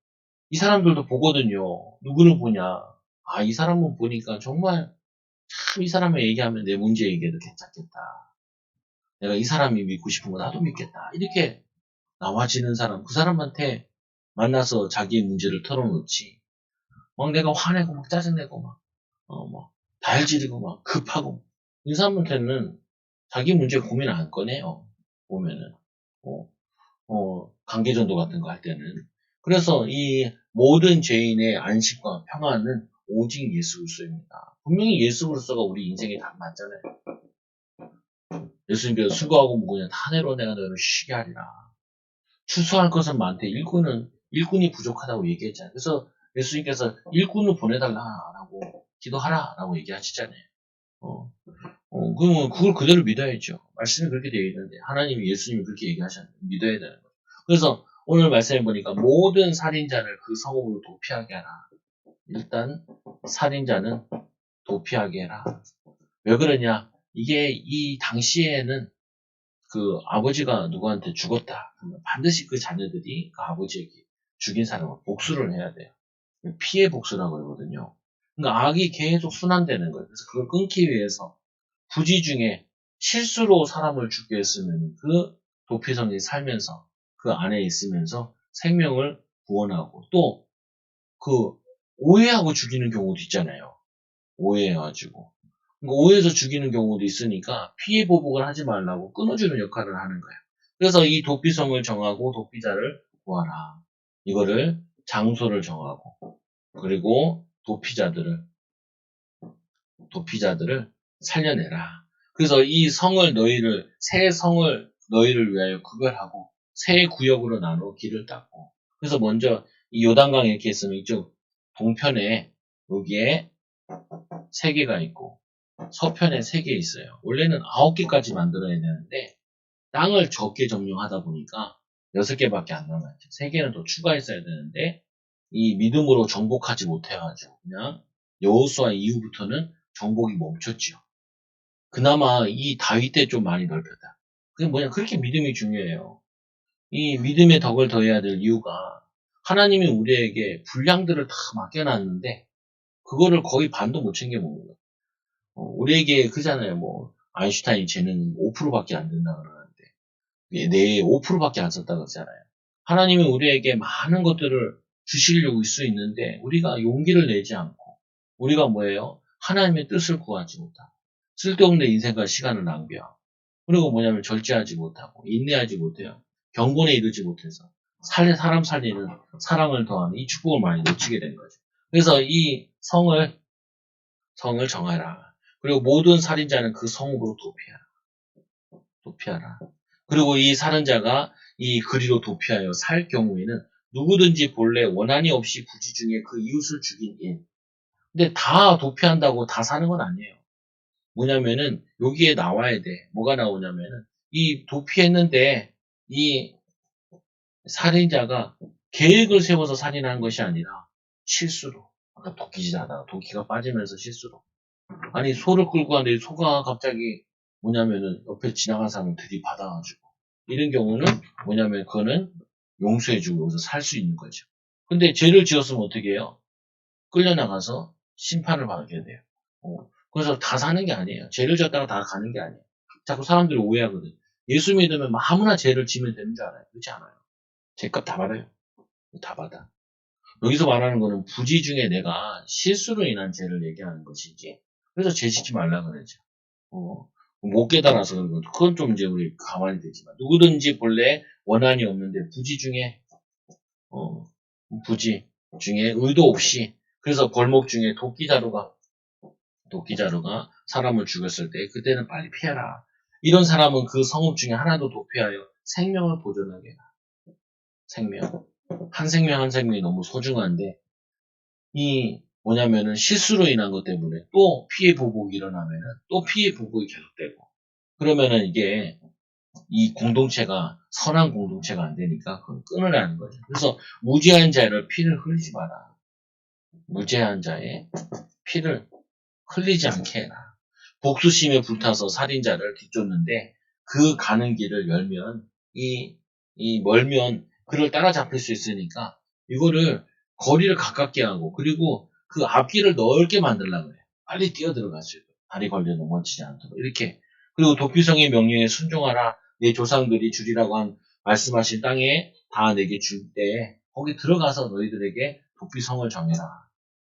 이 사람들도 보거든요. 누구를 보냐? 이 사람은 보니까 정말 참 이 사람을 얘기하면 내 문제 얘기해도 괜찮겠다. 내가 이 사람이 믿고 싶은 거 나도 믿겠다. 이렇게 나와지는 사람, 그 사람한테 만나서 자기의 문제를 털어놓지. 막 내가 화내고 막 짜증내고 막 다혈질이고 막 급하고 이 사람한테는 자기 문제 고민 안 꺼내요. 보면은 관계전도 같은 거 할 때는. 그래서 이 모든 죄인의 안식과 평안은 오직 예수 그리스도입니다. 분명히 예수 그리스도가 우리 인생에 다 맞잖아요. 예수님께서 수고하고 무거운 다 내려 내가 너를 쉬게 하리라. 추수할 것은 많대. 일꾼이 부족하다고 얘기했잖아요. 그래서 예수님께서 일꾼을 보내달라라고 기도하라라고 얘기하시잖아요. 그러면 그걸 그대로 믿어야죠. 말씀이 그렇게 되어 있는데 하나님이 예수님이 그렇게 얘기하셨는데 믿어야 되는 거죠. 그래서 오늘 말씀해 보니까 모든 살인자를 그 성읍으로 도피하게 하라. 일단 살인자는 도피하게 해라. 왜 그러냐? 이게 이 당시에는 그 아버지가 누구한테 죽었다. 그러면 반드시 그 자녀들이 그 아버지에게 죽인 사람을 복수를 해야 돼요. 피해 복수라고 그러거든요. 그러니까 악이 계속 순환되는 거예요. 그래서 그걸 끊기 위해서 부지 중에 실수로 사람을 죽게 했으면 그 도피성이 살면서 그 안에 있으면서 생명을 구원하고 또 그 오해하고 죽이는 경우도 있잖아요. 오해해가지고. 그러니까 오해해서 죽이는 경우도 있으니까 피해 보복을 하지 말라고 끊어주는 역할을 하는 거예요. 그래서 이 도피성을 정하고 도피자를 구하라. 이거를 장소를 정하고 그리고 도피자들을 살려내라. 그래서 이 새 성을 너희를 위하여 구별하고 새 구역으로 나누어 길을 닦고. 그래서 먼저 이 요단강 이렇게 있으면 이쪽 동편에 여기에 3개가 있고 서편에 3개 있어요. 원래는 9개까지 만들어야 되는데 땅을 적게 점령하다 보니까 6개밖에 안 남았죠. 3개는 더 추가했어야 되는데 이 믿음으로 정복하지 못해가지고 그냥 여호수아 이후부터는 정복이 멈췄죠. 그나마 이 다윗 때 좀 많이 넓혔다. 그게 뭐냐? 그렇게 믿음이 중요해요. 이 믿음의 덕을 더해야 될 이유가 하나님이 우리에게 분량들을 다 맡겨놨는데 그거를 거의 반도 못 챙겨 먹는 거예요. 우리에게 그잖아요. 뭐 아인슈타인 쟤는 5%밖에 안 된다 그러는데 내 5%밖에 안 썼다 그러잖아요. 하나님이 우리에게 많은 것들을 주시려고 수 있는데 우리가 용기를 내지 않고 우리가 뭐예요? 하나님의 뜻을 구하지 못하고 쓸데없는 인생과 시간을 낭비하고 그리고 뭐냐면 절제하지 못하고 인내하지 못해요. 경건에 이르지 못해서 사람 살리는 사랑을 더하는 이 축복을 많이 놓치게 된 거죠. 그래서 이 성을 정하라. 그리고 모든 살인자는 그 성으로 도피하라. 그리고 이 살인자가 이 그리로 도피하여 살 경우에는 누구든지 본래 원한이 없이 부지 중에 그 이웃을 죽인 일. 근데 다 도피한다고 다 사는 건 아니에요. 뭐냐면은 여기에 나와야 돼. 뭐가 나오냐면은 이 도피했는데 이 살인자가 계획을 세워서 살인한 것이 아니라 실수로 아까 도끼질 하다가 도끼가 빠지면서 실수로 아니 소를 끌고 가는데 소가 갑자기 뭐냐면은 옆에 지나간 사람을 들이받아가지고 이런 경우는 뭐냐면 그거는 용서해주고 여기서 살 수 있는 거죠. 근데 죄를 지었으면 어떻게 해요? 끌려나가서 심판을 받게 돼요. 그래서 다 사는 게 아니에요. 죄를 졌다가 다 가는 게 아니에요. 자꾸 사람들이 오해하거든. 예수 믿으면 뭐 아무나 죄를 지면 되는 줄 알아요. 그렇지 않아요. 죄값 다 받아요. 다 받아. 여기서 말하는 거는 부지 중에 내가 실수로 인한 죄를 얘기하는 것이지. 그래서 죄 짓지 말라 그러죠. 못 깨달아서 그런 거. 그건 좀 이제 우리 가만히 되지만. 누구든지 본래 원한이 없는데 부지 중에, 부지 중에 의도 없이. 그래서 골목 중에 도끼자루가 사람을 죽였을 때 그때는 빨리 피해라. 이런 사람은 그 성읍 중에 하나도 도피하여 생명을 보존하게 해라. 생명. 한 생명 한 생명이 너무 소중한데 이 뭐냐면은 실수로 인한 것 때문에 또 피해 보복이 일어나면은 또 피해 보복이 계속되고 그러면은 이게 이 공동체가 선한 공동체가 안 되니까 그걸 끊으라는 거죠. 그래서 무죄한 자의 피를 흘리지 마라. 무죄한 자의 피를 흘리지 않게 해라. 복수심에 불타서 살인자를 뒤쫓는데 그 가는 길을 열면 멀면 그를 따라잡힐 수 있으니까 이거를 거리를 가깝게 하고 그리고 그 앞길을 넓게 만들려고 해요. 빨리 뛰어들어갈 수 있도록 다리 걸려 넘어지지 않도록 이렇게 그리고 도피성의 명령에 순종하라. 내 조상들이 주리라고 한 말씀하신 땅에 다 내게 줄 때 거기 들어가서 너희들에게 도피성을 정해라.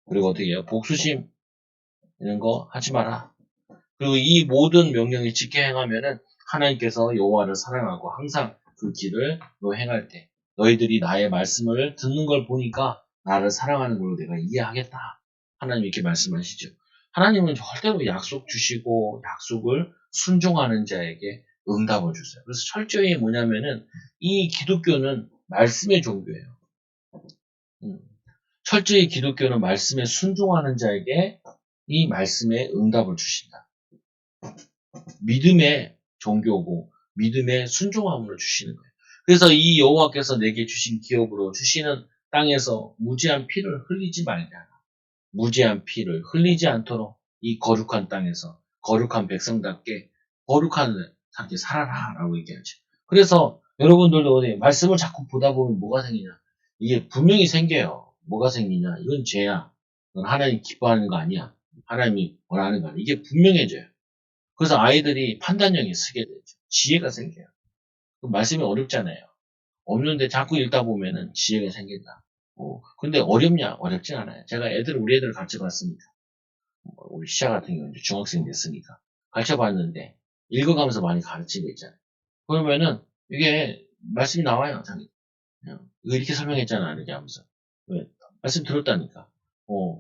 그리고 어떻게 해요? 복수심 이런 거 하지 마라. 그리고 이 모든 명령을 지켜 행하면은 하나님께서 여호와를 사랑하고 항상 그 길을 너 행할 때 너희들이 나의 말씀을 듣는 걸 보니까 나를 사랑하는 걸로 내가 이해하겠다. 하나님 이렇게 말씀하시죠. 하나님은 절대로 약속 주시고 약속을 순종하는 자에게 응답을 주세요. 그래서 철저히 뭐냐면은 이 기독교는 말씀의 종교예요. 철저히 기독교는 말씀에 순종하는 자에게 이 말씀에 응답을 주신다. 믿음의 종교고 믿음의 순종함으로 주시는 거예요. 그래서 이 여호와께서 내게 주신 기업으로 주시는 땅에서 무지한 피를 흘리지 말게 하라. 무지한 피를 흘리지 않도록 이 거룩한 땅에서 거룩한 백성답게 거룩한 삶게 살아라라고 얘기하죠. 그래서 여러분들도 말씀을 자꾸 보다 보면 뭐가 생기냐? 이게 분명히 생겨요. 뭐가 생기냐? 이건 죄야. 이건 하나님 기뻐하는 거 아니야. 하나님이 원하는 거 아니야. 이게 분명해져요. 그래서 아이들이 판단력이 쓰게 되죠. 지혜가 생겨요. 말씀이 어렵잖아요. 없는데 자꾸 읽다 보면은 지혜가 생긴다. 근데 어렵냐? 어렵진 않아요. 제가 우리 애들 가르쳐 봤으니까. 우리 시아 같은 경우는 중학생 됐으니까. 가르쳐 봤는데, 읽어가면서 많이 가르친 거 있잖아요. 그러면은, 이게, 말씀이 나와요, 자기. 이거 이렇게 설명했잖아, 이렇게 하면서. 왜? 말씀 들었다니까.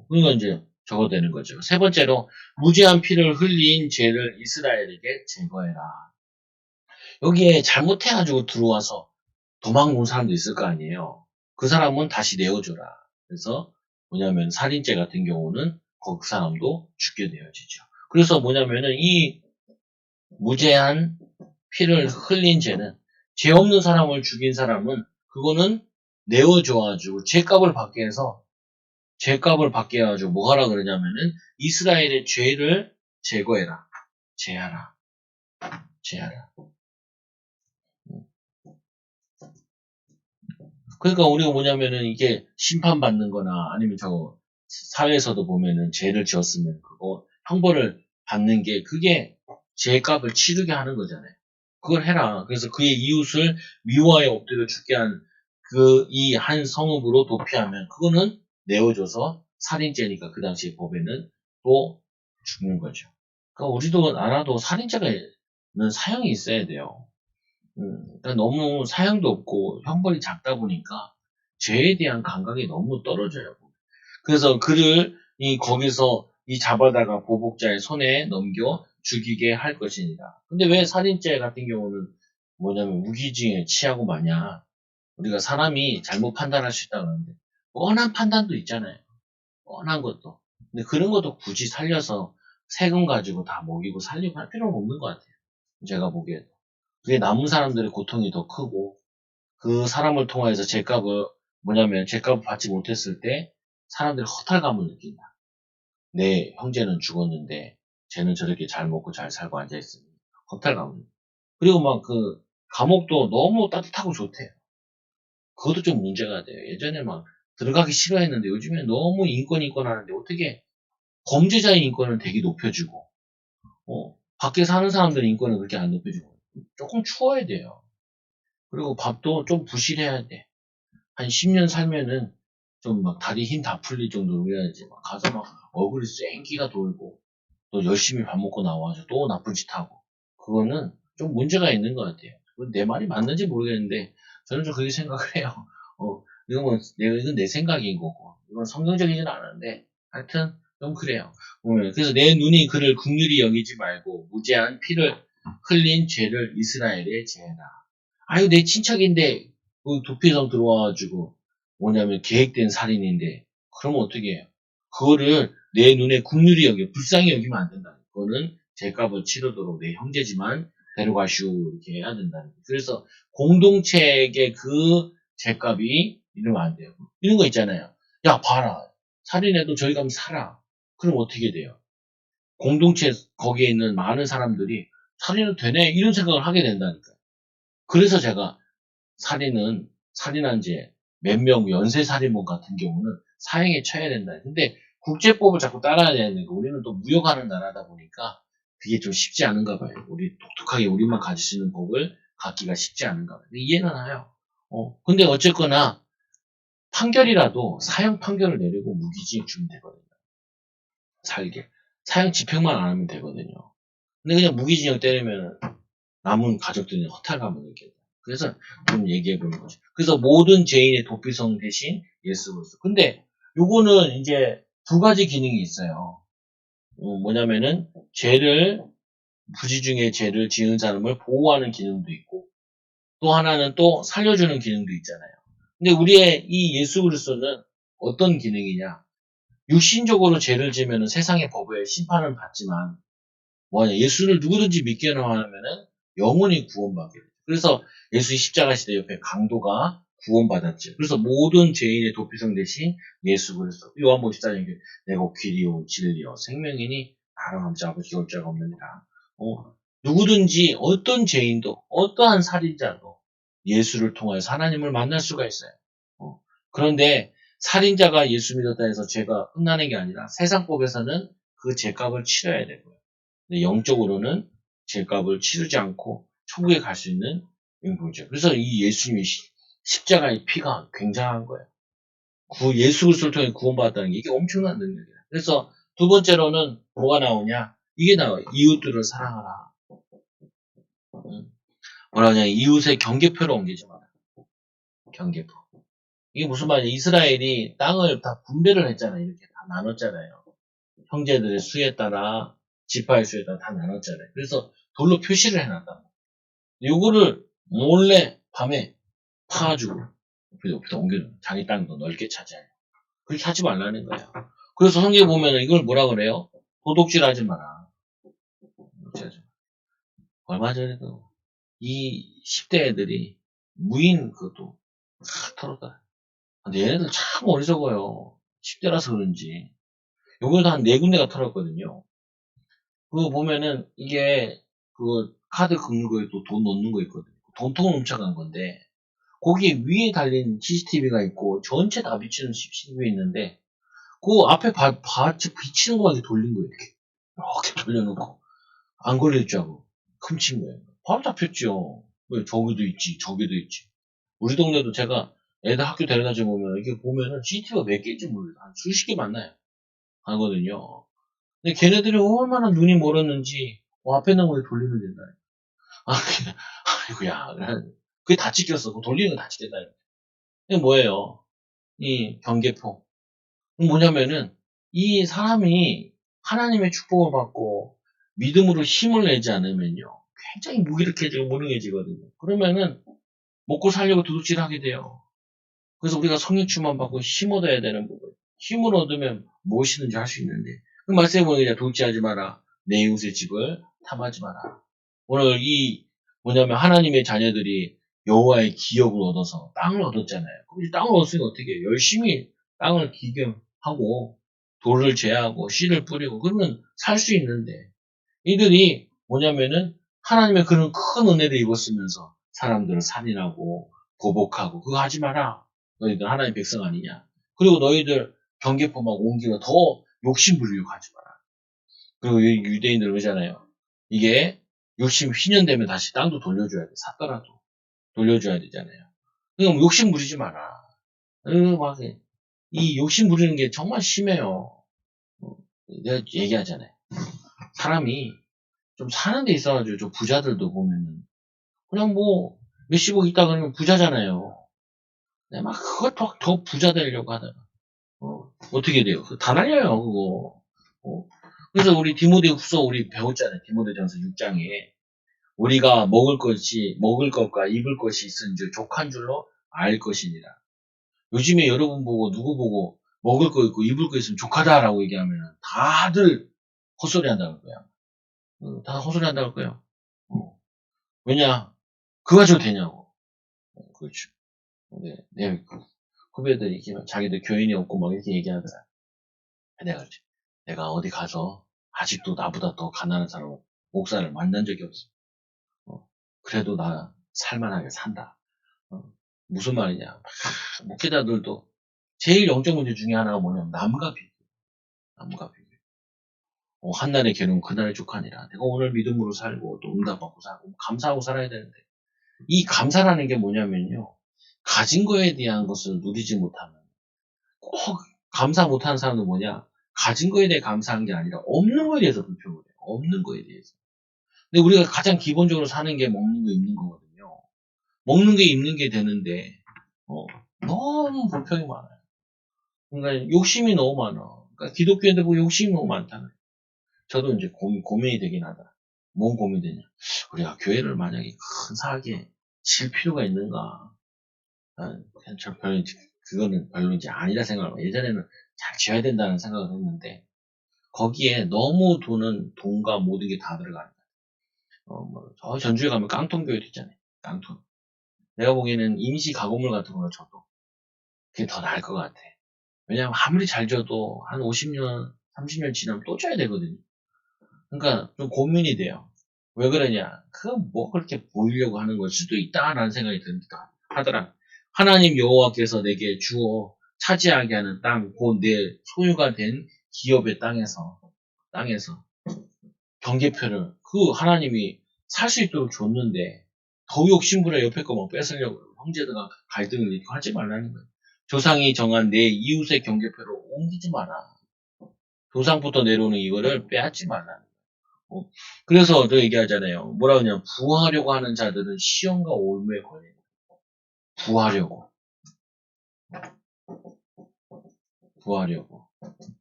그러니까 이제 적어도 되는 거죠. 세 번째로, 무죄한 피를 흘린 죄를 이스라엘에게 제거해라. 여기에 잘못해가지고 들어와서 도망 온 사람도 있을 거 아니에요. 그 사람은 다시 내어줘라. 그래서 뭐냐면 살인죄 같은 경우는 그 사람도 죽게 되어지죠. 그래서 뭐냐면은 이 무죄한 피를 흘린 죄는 죄 없는 사람을 죽인 사람은 그거는 내어줘가지고 죄값을 받게 해가지고 뭐 하라 그러냐면은 이스라엘의 죄를 제거해라. 제하라. 그러니까 우리가 뭐냐면은 이게 심판받는 거나 아니면 사회에서도 보면은 죄를 지었으면 그거 형벌을 받는 게 그게 죄값을 치르게 하는 거잖아요. 그걸 해라. 그래서 그의 이웃을 미워하여 엎드려 죽게 한 이 한 성읍으로 도피하면 그거는 내어줘서 살인죄니까 그 당시 법에는 또 죽는 거죠. 그러니까 우리도 알아도 살인죄는 사형이 있어야 돼요. 그러니까 너무 사형도 없고 형벌이 작다 보니까 죄에 대한 감각이 너무 떨어져요. 그래서 그를 거기서 잡아다가 보복자의 손에 넘겨 죽이게 할 것이니라. 근데 왜 살인죄 같은 경우는 뭐냐면 무기징에 취하고 마냐. 우리가 사람이 잘못 판단할 수 있다고 하는데 뻔한 판단도 있잖아요. 뻔한 것도. 근데 그런 것도 굳이 살려서 세금 가지고 다 먹이고 살리고 할 필요는 없는 것 같아요. 제가 보기에도. 그게 남은 사람들의 고통이 더 크고 그 사람을 통해서 죄값을 받지 못했을 때 사람들이 허탈감을 느낀다. 내 형제는 죽었는데 쟤는 저렇게 잘 먹고 잘 살고 앉아있으니 허탈감을. 그리고 막 그 감옥도 너무 따뜻하고 좋대요. 그것도 좀 문제가 돼요. 예전에 막 들어가기 싫어했는데 요즘에 너무 인권 하는데 어떻게 범죄자의 인권을 되게 높여주고, 밖에 사는 사람들 인권을 그렇게 안 높여주고, 조금 추워야 돼요. 그리고 밥도 좀 부실해야 돼. 한 10년 살면은 좀 막 다리 힘 다 풀릴 정도로 해야지. 막 가서 막 얼굴이 쌩기가 돌고, 또 열심히 밥 먹고 나와서 또 나쁜 짓 하고. 그거는 좀 문제가 있는 것 같아요. 내 말이 맞는지 모르겠는데, 저는 좀 그렇게 생각을 해요. 이건 내 생각인 거고. 이건 성경적이진 않은데, 하여튼, 좀 그래요. 그래서 내 눈이 그를 긍휼히 여기지 말고, 무죄한 피를 흘린 죄를 이스라엘에 제해라. 아유, 내 친척인데, 그 도피성 들어와가지고, 뭐냐면 계획된 살인인데, 그러면 어떻게 해요? 그거를 내 눈에 긍휼히 여겨, 불쌍히 여기면 안 된다. 그거는 죄값을 치르도록 내 형제지만 데려가시오, 이렇게 해야 된다는 거예요. 그래서 공동체에게 그 죄값이 이러면 안 돼요. 이런 거 있잖아요. 야, 봐라. 살인해도 저희 가면 살아. 그럼 어떻게 돼요? 공동체 거기에 있는 많은 사람들이 살인은 되네? 이런 생각을 하게 된다니까요. 그래서 제가 살인한 죄, 몇 명 연쇄살인범 같은 경우는 사형에 처해야 된다. 근데 국제법을 자꾸 따라야 되는데 우리는 또 무역하는 나라다 보니까 그게 좀 쉽지 않은가 봐요. 우리 독특하게 우리만 가질 수 있는 법을 갖기가 쉽지 않은가 봐요. 이해는 해요. 근데 어쨌거나 판결이라도 사형 판결을 내리고 무기징역 주면 되거든요. 살게. 사형 집행만 안 하면 되거든요. 근데 그냥 무기징역 때리면 남은 가족들은 허탈감을 느껴요. 그래서 좀 얘기해 보는 거죠. 그래서 모든 죄인의 도피성 대신 예수 그리스도. 근데 요거는 이제 두 가지 기능이 있어요. 뭐냐면은 부지 중에 죄를 지은 사람을 보호하는 기능도 있고 또 하나는 또 살려주는 기능도 있잖아요. 근데 우리의 이 예수 그리스도는 어떤 기능이냐? 육신적으로 죄를 지으면 세상의 법에 심판을 받지만 예수를 누구든지 믿기만 하면은 영원히 구원받게 돼요. 그래서 예수 십자가 시대 옆에 강도가 구원받았죠. 그래서 모든 죄인의 도피성 대신 예수 그리스도. 요한복음 14장에 내가 길이요 진리요 생명이니 나로 함지 아버지 올 자가 없느니라. 누구든지 어떤 죄인도 어떠한 살인자도 예수를 통하여서 하나님을 만날 수가 있어요. 그런데 살인자가 예수 믿었다 해서 죄가 끝나는 게 아니라 세상법에서는 그 죄값을 치러야 되고요. 영적으로는 죄값을 치르지 않고 천국에 갈 수 있는 영광이죠. 그래서 이 예수님의 십자가의 피가 굉장한 거예요. 예수 그리스도를 통해 구원받았다는 게 이게 엄청난 능력이에요. 그래서 두 번째로는 뭐가 나오냐? 이게 나와요. 이웃들을 사랑하라. 뭐라 하냐? 이웃의 경계표로 옮기지 마라. 경계표. 이게 무슨 말이냐? 이스라엘이 땅을 다 분배를 했잖아요. 이렇게 다 나눴잖아요. 형제들의 수에 따라 지파의 수에 따라 다 나눴잖아요. 그래서 돌로 표시를 해놨다. 요거를 몰래 밤에 파가지고 옆에다 옮겨놓은 자기 땅도 넓게 차지해요. 그렇게 하지 말라는 거예요. 그래서 성경에 보면 이걸 뭐라 그래요? 도둑질 하지 마라. 얼마 전에도 이 10대 애들이 무인 그것도 다 털었다. 근데 얘네들 참 어리석어요. 10대라서 그런지. 요걸 한 4군데가 털었거든요. 그거 보면은 이게 그 카드 긁는 거에 또 돈 넣는 거 있거든요. 돈통을 훔쳐간 건데 거기 위에 달린 CCTV가 있고 전체 다 비치는 CCTV 있는데 그 앞에 비치는 거만 돌린 거예요. 이렇게 돌려놓고 안 걸릴 줄 알고 훔친 거예요. 바로 잡혔죠. 왜 저기도 있지 저기도 있지. 우리 동네도 제가 애들 학교 데려다 줘 보면 이게 보면은 CCTV가 몇 개인지 모르겠어요. 한 수십 개 만나요. 하거든요. 근데 걔네들이 얼마나 눈이 멀었는지 앞에 있는 거에 돌리면 된다. 아이고야. 그게 다 찍혔어. 그 돌리는 거 다 찍혔다. 이게 뭐예요? 이 경계포. 뭐냐면은 이 사람이 하나님의 축복을 받고 믿음으로 힘을 내지 않으면요. 굉장히 무기력해지고 무능해지거든요. 그러면은 먹고 살려고 도둑질 하게 돼요. 그래서 우리가 성령 충만 받고 힘 얻어야 되는 부분. 힘을 얻으면 무엇이든지 할 수 있는데 그 말씀에 보면 그냥 도둑질하지 마라. 내 이웃의 집을 탐하지 마라. 오늘 뭐냐면 하나님의 자녀들이 여호와의 기업을 얻어서 땅을 얻었잖아요. 그럼 땅을 얻으니까 어떻게 해요? 열심히 땅을 기경하고 돌을 제하고 씨를 뿌리고 그러면 살 수 있는데 이들이 뭐냐면은 하나님의 그런 큰 은혜를 입었으면서 사람들을 살인하고 보복하고 그거 하지 마라. 너희들 하나님의 백성 아니냐. 그리고 너희들 경계포 막 옮기고 더 욕심 부리려고 하지 마라. 그리고 유대인들 그러잖아요. 이게 욕심 휘년되면 다시 땅도 돌려줘야 돼. 샀더라도 돌려줘야 되잖아요. 그러니까 욕심 부리지 마라. 막, 이 욕심 부리는 게 정말 심해요. 내가 얘기하잖아요. 사람이 좀 사는 데 있어가지고 좀 부자들도 보면은 그냥 뭐 몇십억 있다 그러면 부자잖아요. 근데 막 그걸 더 부자 되려고 하다가 어떻게 돼요? 다 날려요 그거. 그래서 우리 디모데후서 우리 배웠잖아요. 디모데전서 6장에 우리가 먹을 것과 입을 것이 있은줄 족한 줄로 알 것이니라. 요즘에 여러분 보고 누구 보고 먹을 거 있고 입을 거 있으면 족하다라고 얘기하면 다들 헛소리 한다는 거야. 다 헛소리 한다는 거예요. 왜냐? 그거 가지고 되냐고. 그렇죠. 내 후배들이 자기들 교인이 없고 막 이렇게 얘기하더라. 내가 그랬지. 내가 어디 가서 아직도 나보다 더 가난한 사람, 목사를 만난 적이 없어. 그래도 나 살만하게 산다. 무슨 말이냐. 목회자들도 제일 영적 문제 중에 하나가 뭐냐면 남과 비교. 남과 비교. 한날의 괴로움 그날의 족하니라. 내가 오늘 믿음으로 살고 또 응답받고 살고 감사하고 살아야 되는데 이 감사라는 게 뭐냐면요. 가진 거에 대한 것을 누리지 못하면 꼭 감사 못하는 사람은 뭐냐. 가진 거에 대해 감사한 게 아니라 없는 거에 대해서 불평을 해요. 없는 거에 대해서. 근데 우리가 가장 기본적으로 사는 게 먹는 거 입는 거거든요. 먹는 게 입는 게 되는데 너무 불평이 많아요. 그러니까 욕심이 너무 많아. 그러니까 기독교인들 보고 욕심이 너무 많다는 거예요. 저도 이제 고민이 되긴 하더라. 뭔 고민이 되냐. 우리가 교회를 만약에 근사하게 질 필요가 있는가. 그냥 저 별로, 그거는 별로 이제 아니라 생각을, 예전에는 잘 지어야 된다는 생각을 했는데, 거기에 너무 돈과 모든 게 다 들어가는 거야. 저 전주에 가면 깡통교회도 있잖아요. 깡통. 내가 보기에는 임시 가공물 같은 거를 줘도 그게 더 나을 것 같아. 왜냐면 아무리 잘 줘도 한 50년, 30년 지나면 또 줘야 되거든요. 그러니까 좀 고민이 돼요. 왜 그러냐? 뭐 그렇게 보이려고 하는 걸 수도 있다라는 생각이 듭니다. 하더라. 하나님 여호와께서 내게 주어 차지하게 하는 땅, 곧 내 소유가 된 기업의 땅에서 경계표를 하나님이 살 수 있도록 줬는데 더 욕심부려 옆에 거 막 뺏으려고 형제들과 갈등을 일으키고 하지 말라는 거예요. 조상이 정한 내 이웃의 경계표를 옮기지 마라. 조상부터 내려오는 이거를 빼앗지 말라는 거예요. 그래서 저 얘기하잖아요. 뭐라 그러냐. 부하려고 하는 자들은 시험과 올무에 걸려요. 부하려고.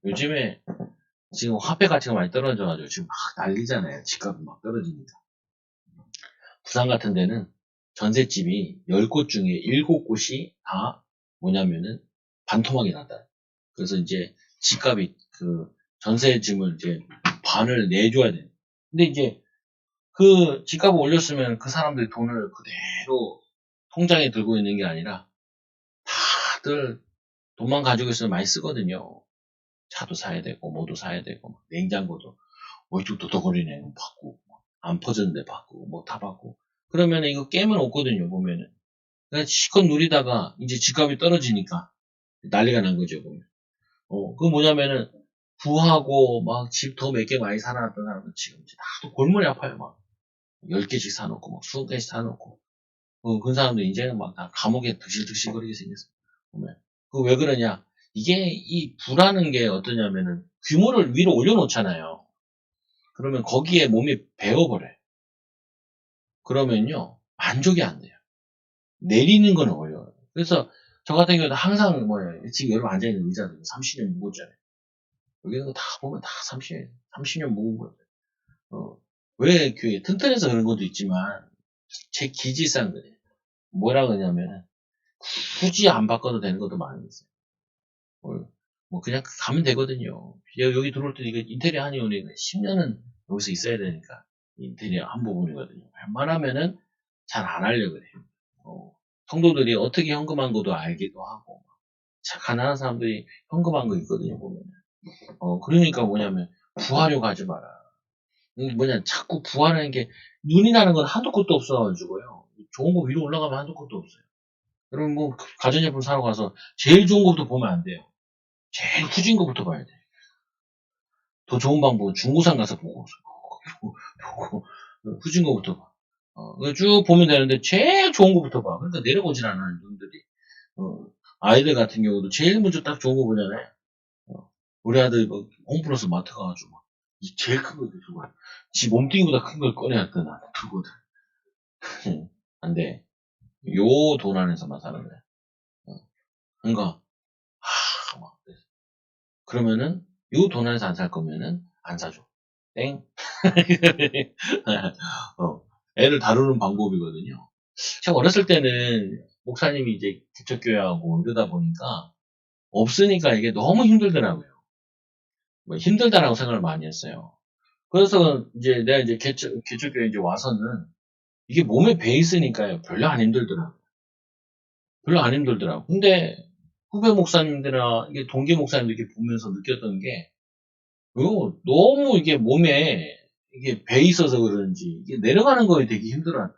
요즘에 지금 화폐 가치가 많이 떨어져가지고 지금 막 난리잖아요. 집값이 막 떨어지니까. 부산 같은 데는 전셋집이 10곳 중에 7곳이 다 뭐냐면은 반토막이 났다. 그래서 이제 집값이 전세집을 이제 반을 내줘야 돼. 근데 이제 그 집값을 올렸으면 그 사람들이 돈을 그대로 통장에 들고 있는 게 아니라 다들 돈만 가지고 있으면 많이 쓰거든요. 차도 사야 되고 뭐도 사야 되고 냉장고도 도덕거리네 바꾸고 안 퍼졌는데 바꾸고 뭐 다 바꾸고 그러면 이거 깨면 없거든요 보면은. 그러니까 실컷 누리다가 이제 집값이 떨어지니까 난리가 난 거죠 보면. 그 뭐냐면은 부하고 막 집 더 몇 개 많이 사놨던 사람들 지금 이제 다또 골머리 아파요 막 10개씩 사놓고 막 20개씩 사놓고 그 사람들 이제는 막 다 감옥에 득실득실거리게 생겼어 보면. 그 왜 그러냐. 이게 이 부라는 게 어떠냐면은 규모를 위로 올려놓잖아요. 그러면 거기에 몸이 배어버려요. 그러면요 만족이 안 돼요. 내리는 건 어려워요. 그래서 저 같은 경우는 항상 지금 여러분 앉아있는 의자들 30년 묵었잖아요. 여기는 다 보면 다 30년 묵은 거예요. 왜 교회 튼튼해서 그런 것도 있지만 제 기질상 그래요. 뭐라 그러냐면 굳이 안 바꿔도 되는 것도 많이 있어요. 그냥 가면 되거든요. 여기 들어올 때 이거 인테리어 하니 오니 10년은 여기서 있어야 되니까 인테리어 한 부분이거든요. 웬만하면은 잘 안 하려고 그래요. 성도들이 어떻게 현금한 것도 알기도 하고 참 가난한 사람들이 현금한 거 있거든요 보면. 그러니까 뭐냐면 부하려고 하지 마라. 자꾸 부하라는 게 눈이 나는 건 한도 끝도 없어가지고요. 좋은 거 위로 올라가면 한도 끝도 없어요. 여러분 가전제품 사러 가서 제일 좋은 것부터 보면 안 돼요. 제일 후진 거부터 봐야 돼. 더 좋은 방법은 중고상 가서 보고, 후진 거부터 봐. 쭉 보면 되는데, 제일 좋은 거부터 봐. 그러니까 내려오질 않아요, 눈들이. 아이들 같은 경우도 제일 먼저 딱 좋은 거 보잖아요. 우리 아들 홈플러스 마트 가가지고, 이 제일 큰 거 들고 와. 지 몸뚱이보다 큰 걸 꺼내왔더니 들고들. 안 돼. 요 돈 안에서만 사는 거야. 그러니까, 막, 그러면은, 요 돈 안에서 안 살 거면은, 안 사줘. 땡. 애를 다루는 방법이거든요. 제가 어렸을 때는, 목사님이 이제 개척교회하고 이러다 보니까, 없으니까 이게 너무 힘들더라고요. 뭐 힘들다라고 생각을 많이 했어요. 그래서 이제 내가 이제 개척교회 이제 와서는, 이게 몸에 배 있으니까요. 별로 안 힘들더라고요. 별로 안 힘들더라고요. 근데, 후배 목사님들이나, 이게 동기 목사님들 이렇게 보면서 느꼈던 게, 너무 이게 몸에, 이게 배 있어서 그런지, 이게 내려가는 거에 되게 힘들어한다.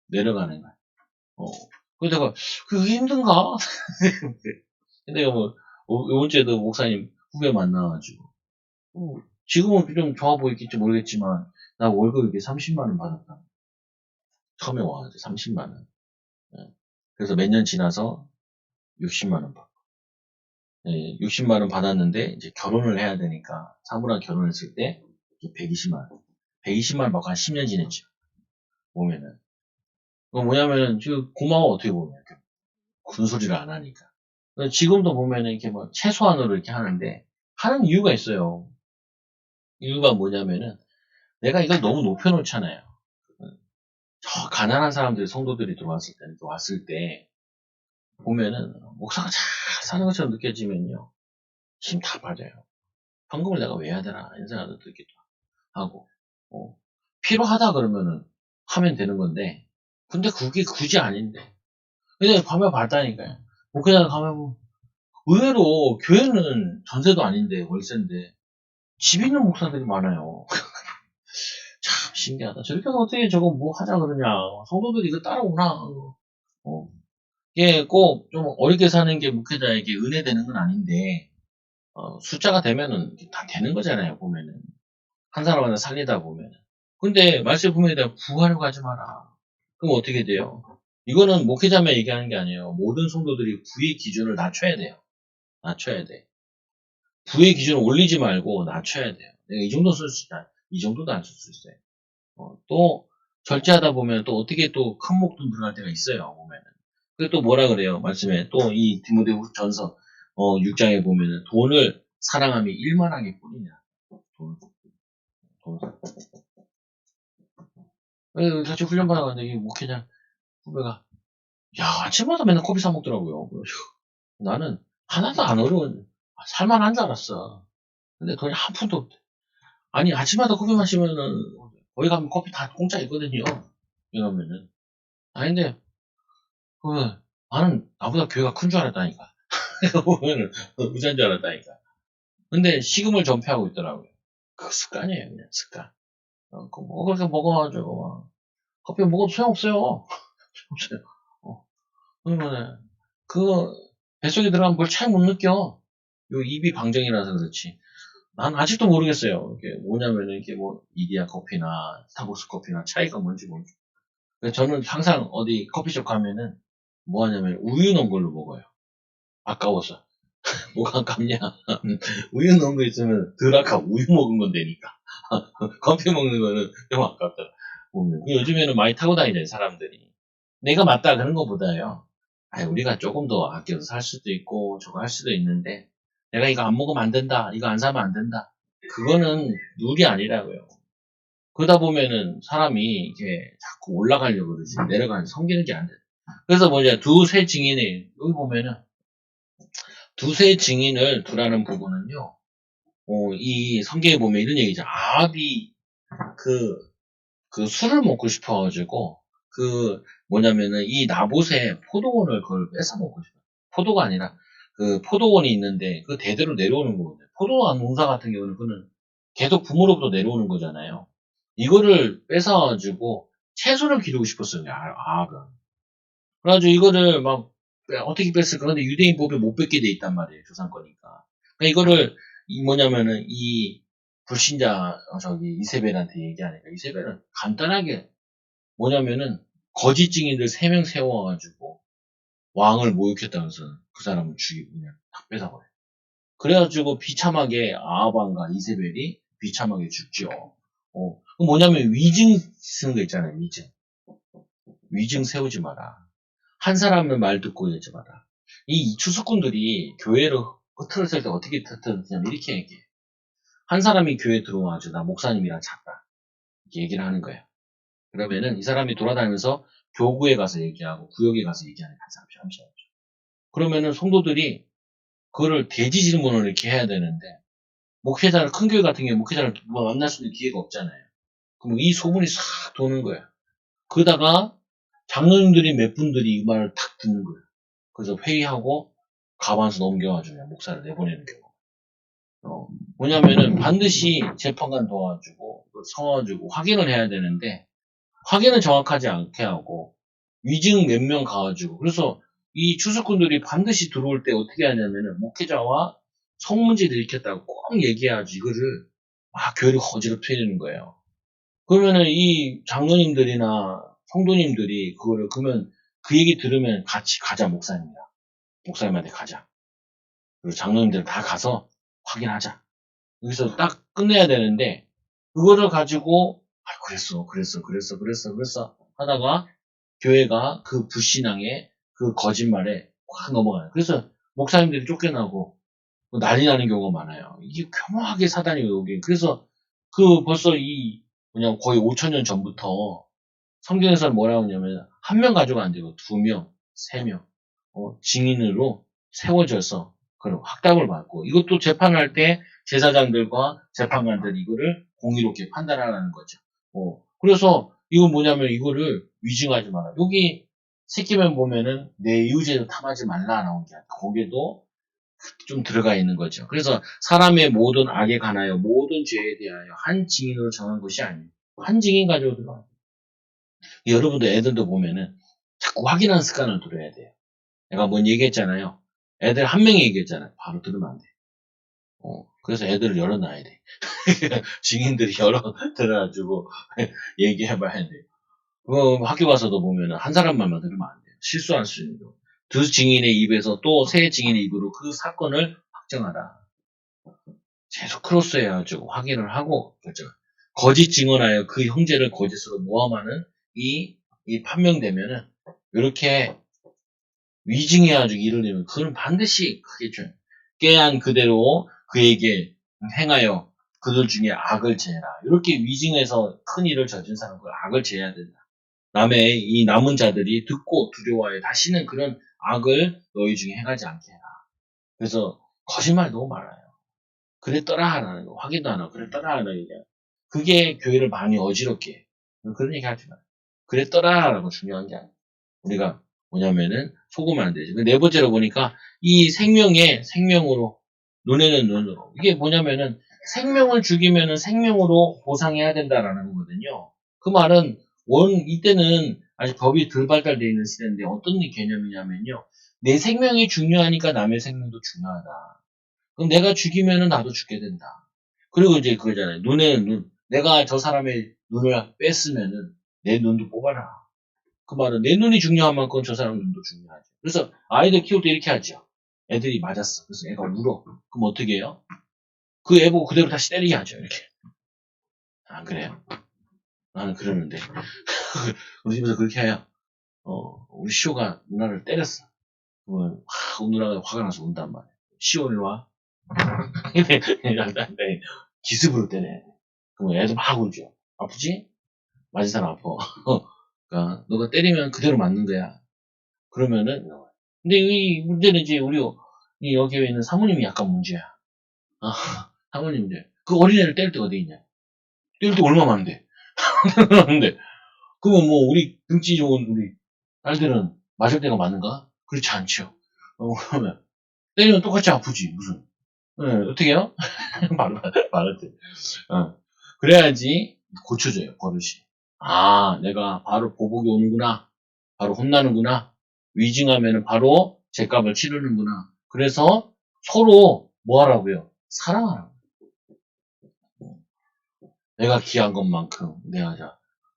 내려가는 거. 그래서 내가, 그게 힘든가? 근데 뭐, 이번 주에도 목사님 후배 만나가지고, 지금은 좀 좋아 보이겠지 모르겠지만, 나 월급 이렇게 30만원 받았다. 처음에 와가지고 30만원. 그래서 몇 년 지나서 60만원 받고. 60만원 받았는데, 이제 결혼을 해야 되니까, 사무랑 결혼했을 때, 120만원. 120만원 받고 한 10년 지냈죠. 보면은. 그 뭐냐면은, 고마워, 어떻게 보면. 군소리를 안 하니까. 지금도 보면은, 이렇게 뭐, 최소한으로 이렇게 하는데, 하는 이유가 있어요. 이유가 뭐냐면은, 내가 이걸 너무 높여놓잖아요. 저 가난한 사람들, 성도들이 들어왔을 때, 왔을 때, 보면은, 목사가 잘 사는 것처럼 느껴지면요, 힘 다 빠져요. 헌금을 내가 왜 해야 되나, 이런 생각도 들기도 하고, 필요하다 그러면은, 하면 되는 건데, 근데 그게 굳이 아닌데. 그냥 가면 봤다니까요. 목회장 가면 뭐, 의외로 교회는 전세도 아닌데, 월세인데, 집 있는 목사들이 많아요. 참 신기하다. 저렇게 해서 어떻게 저거 뭐 하자 그러냐. 성도들이 이거 따라오나. 이게 꼭 좀 어렵게 사는 게 목회자에게 은혜되는 건 아닌데, 숫자가 되면은 다 되는 거잖아요, 보면은. 한 사람 하나 살리다 보면은. 근데 말씀 보면 내가 부하려고 하지 마라. 그럼 어떻게 돼요? 이거는 목회자만 얘기하는 게 아니에요. 모든 성도들이 부의 기준을 낮춰야 돼요. 낮춰야 돼. 부의 기준을 올리지 말고 낮춰야 돼요. 내가 이 정도 쓸 수 있다. 이 정도도 안 쓸 수 있어요. 또 절제하다 보면 또 어떻게 또 큰 목돈 들어갈 때가 있어요. 보면은. 그리고 또 뭐라 그래요? 말씀에 또 이 디모데후전서 6장에 보면은 돈을 사랑함이 일만하게 뿐이냐. 돈. 같이 훈련 받아가는데 이 목회장 후배가 야 아침마다 맨날 커피 사 먹더라고요. 나는 하나도 안 어려운 살만한 줄 알았어. 근데 돈이 한 푼도 없대. 아니 아침마다 커피 마시면은 거기 가면 커피 다 공짜 있거든요. 이러면은 아닌데 나는 나보다 교회가 큰 줄 알았다니까. 보면은 의자인 줄 알았다니까. 근데 식음을 전폐하고 있더라고요. 그 습관이에요, 그냥 습관. 그렇게 먹어가지고 커피 먹어도 소용없어요. 소용없어요. 그러면 그 뱃속에 들어가면 뭘 잘 못 느껴. 요 입이 방정이라서 그렇지. 난 아직도 모르겠어요. 이게 뭐냐면은 이게 뭐 이디야 커피나 스타벅스 커피나 차이가 뭔지 모르겠어요. 저는 항상 어디 커피숍 가면은 뭐 하냐면 우유 넣은 걸로 먹어요. 아까워서. 뭐가 아깝냐? 우유 넣은 거 있으면 덜 아까워. 우유 먹은 건 되니까. 커피 먹는 거는 좀 아깝더라. 보면. 요즘에는 많이 타고 다니잖아요, 사람들이. 내가 맞다 그런 것보다요. 우리가 조금 더 아껴서 살 수도 있고, 저거 할 수도 있는데, 내가 이거 안 먹으면 안 된다, 이거 안 사면 안 된다. 그거는 룰이 아니라고요. 그러다 보면은 사람이 이게 자꾸 올라가려고 그러지, 내려가는 섬기는 게 안 돼. 그래서 뭐냐, 두세 증인이, 여기 보면은, 두세 증인을 두라는 부분은요, 이 성경에 보면 이런 얘기죠. 아합이 그 술을 먹고 싶어가지고, 뭐냐면은 이 나봇의 포도원을 그걸 뺏어 먹고 싶어요. 포도가 아니라 그 포도원이 있는데 그 대대로 내려오는 거거든요. 포도원 농사 같은 경우는 그는 계속 부모로부터 내려오는 거잖아요. 이거를 뺏어가지고 채소를 기르고 싶었어요. 아합은. 그래가지고 이거를 막 어떻게 뺐을까? 그런데 유대인 법에 못 뺏게 돼 있단 말이에요. 조상거니까. 그러니까 이거를 뭐냐면은 불신자, 이세벨한테 얘기하니까, 이세벨은 간단하게, 뭐냐면은, 거짓 증인들 3명 세워가지고, 왕을 모욕했다면서 그 사람을 죽이고 그냥 다 뺏어버려. 그래가지고 비참하게 아합왕과 이세벨이 비참하게 죽죠. 그 뭐냐면 위증 쓰는 거 있잖아요. 위증 세우지 마라. 한 사람의 말 듣고 이러지 마라. 이 추수꾼들이 교회를 흐트렸을 때 어떻게 흐트렸냐면 이렇게 얘기해. 한 사람이 교회에 들어와가지고 나 목사님이랑 잤다. 이렇게 얘기를 하는 거예요. 그러면은 이 사람이 돌아다니면서 교구에 가서 얘기하고 구역에 가서 얘기하는 잠시만요. 그러면은 성도들이 그거를 대지 질문을 이렇게 해야 되는데 목회자를 큰 교회 같은 경우 목회자를 만날 수 있는 기회가 없잖아요. 그럼 이 소문이 싹 도는 거야. 그러다가 장로님들이 몇 분들이 이 말을 탁 듣는 거예요. 그래서 회의하고 가반수 넘겨가지고 그냥 목사를 내보내는 경우. 뭐냐면은 반드시 재판관 도와주고 서가지고 확인을 해야 되는데 확인은 정확하지 않게 하고 위증 몇 명 가가지고 그래서 이 추수꾼들이 반드시 들어올 때 어떻게 하냐면은 목회자와 성문제를 일으켰다고 꼭 얘기해야지 이거를 막 교회를 어지럽히는 거예요. 그러면은 이 장로님들이나 성도님들이 그거를 그러면 그 얘기 들으면 같이 가자 목사님한테 가자. 그리고 장로님들 다 가서 확인하자. 여기서 딱 끝내야 되는데 그거를 가지고 그랬어 하다가 교회가 그 불신앙에 그 거짓말에 확 넘어가요. 그래서 목사님들이 쫓겨나고 난리 나는 경우가 많아요. 이게 교묘하게 사단이 오게. 그래서 그 벌써 거의 5,000년 전부터 성경에서는 뭐라고 하냐면 한 명 가지고 안 되고 2명, 3명 증인으로 세워져서 그런 확답을 받고 이것도 재판할 때 제사장들과 재판관들이 이거를 공의롭게 판단하라는 거죠. 그래서 이건 뭐냐면 이거를 위증하지 마라. 여기 새끼면 보면은 내 이웃에도 탐하지 말라 나온 게 거기에도 좀 들어가 있는 거죠. 그래서 사람의 모든 악에 관하여 모든 죄에 대하여 한 증인으로 정한 것이 아니에요. 한 증인 가지고 들어가요. 여러분들 애들도 보면은 자꾸 확인하는 습관을 들여야 돼요. 내가 뭔 얘기했잖아요. 애들 한 명이 얘기했잖아요. 바로 들으면 안 돼. 그래서 애들을 열어놔야 돼. 증인들이 들어가지고 얘기해봐야 돼. 학교 가서도 보면은 한 사람 말만 들으면 안 돼요. 실수할 수 있는 거. 두 증인의 입에서 또 세 증인의 입으로 그 사건을 확정하라. 계속 크로스해가지고 확인을 하고 결정. 거짓 증언하여 그 형제를 거짓으로 모함하는 이 판명되면은 이렇게 위증해가지고 일을 내면 그건 반드시 크게 줘요. 깨한 그대로 그에게 행하여 그들 중에 악을 제해라. 이렇게 위증해서 큰 일을 저진 사람은 악을 제해야 된다. 남의 이 남은 자들이 듣고 두려워하여 다시는 그런 악을 너희 중에 행하지 않게 해라. 그래서 거짓말 너무 많아요. 그랬더라 하는 거 확인도 안 하고 그랬더라 하는 얘기. 그게 교회를 많이 어지럽게 해. 그런 얘기 하지 마. 그랬더라라고 중요한 게 아니야. 우리가 뭐냐면은 속으면 안 되지. 네 번째로 보니까 이 생명으로 눈에는 눈으로 이게 뭐냐면은 생명을 죽이면은 생명으로 보상해야 된다라는 거거든요. 그 말은 이때는 아직 법이 덜 발달되어 있는 시대인데 어떤 개념이냐면요. 내 생명이 중요하니까 남의 생명도 중요하다. 그럼 내가 죽이면은 나도 죽게 된다. 그리고 이제 그거잖아요. 눈에는 눈. 내가 저 사람의 눈을 뺐으면은 내 눈도 뽑아라. 그 말은 내 눈이 중요한 만큼 저 사람 눈도 중요하죠. 그래서 아이들 키울 때 이렇게 하죠. 애들이 맞았어. 그래서 애가 울어. 그럼 어떻게 해요? 그 애 보고 그대로 다시 때리게 하죠. 이렇게. 안 그래요? 나는 그러는데. 우리 집에서 그렇게 해요. 우리 시호가 누나를 때렸어. 그러면 누나가 화가 나서 운단 말이야. 시호 일로 와. 기습으로 때려. 그럼 애들 막 울죠. 아프지? 맞은 사람 아파. 그러니까 너가 때리면 그대로 맞는 거야. 그러면은 근데 이 문제는 이제 우리 이 여기에 있는 사모님이 약간 문제야. 사모님들 그 어린애를 때릴 때 어디 있냐? 때릴 때 얼마 많은데? 근데 그러면 뭐 우리 등치 좋은 우리 딸들은 맞을 때가 많은가? 그렇지 않죠. 그러면 때리면 똑같이 아프지 무슨? 어떻게 해요? 말할 때. 그래야지 고쳐져요 버릇이. 내가 바로 보복이 오는구나. 바로 혼나는구나. 위증하면 바로 죗값을 치르는구나. 그래서 서로 뭐 하라고요? 사랑하라고. 내가 귀한 것만큼 내가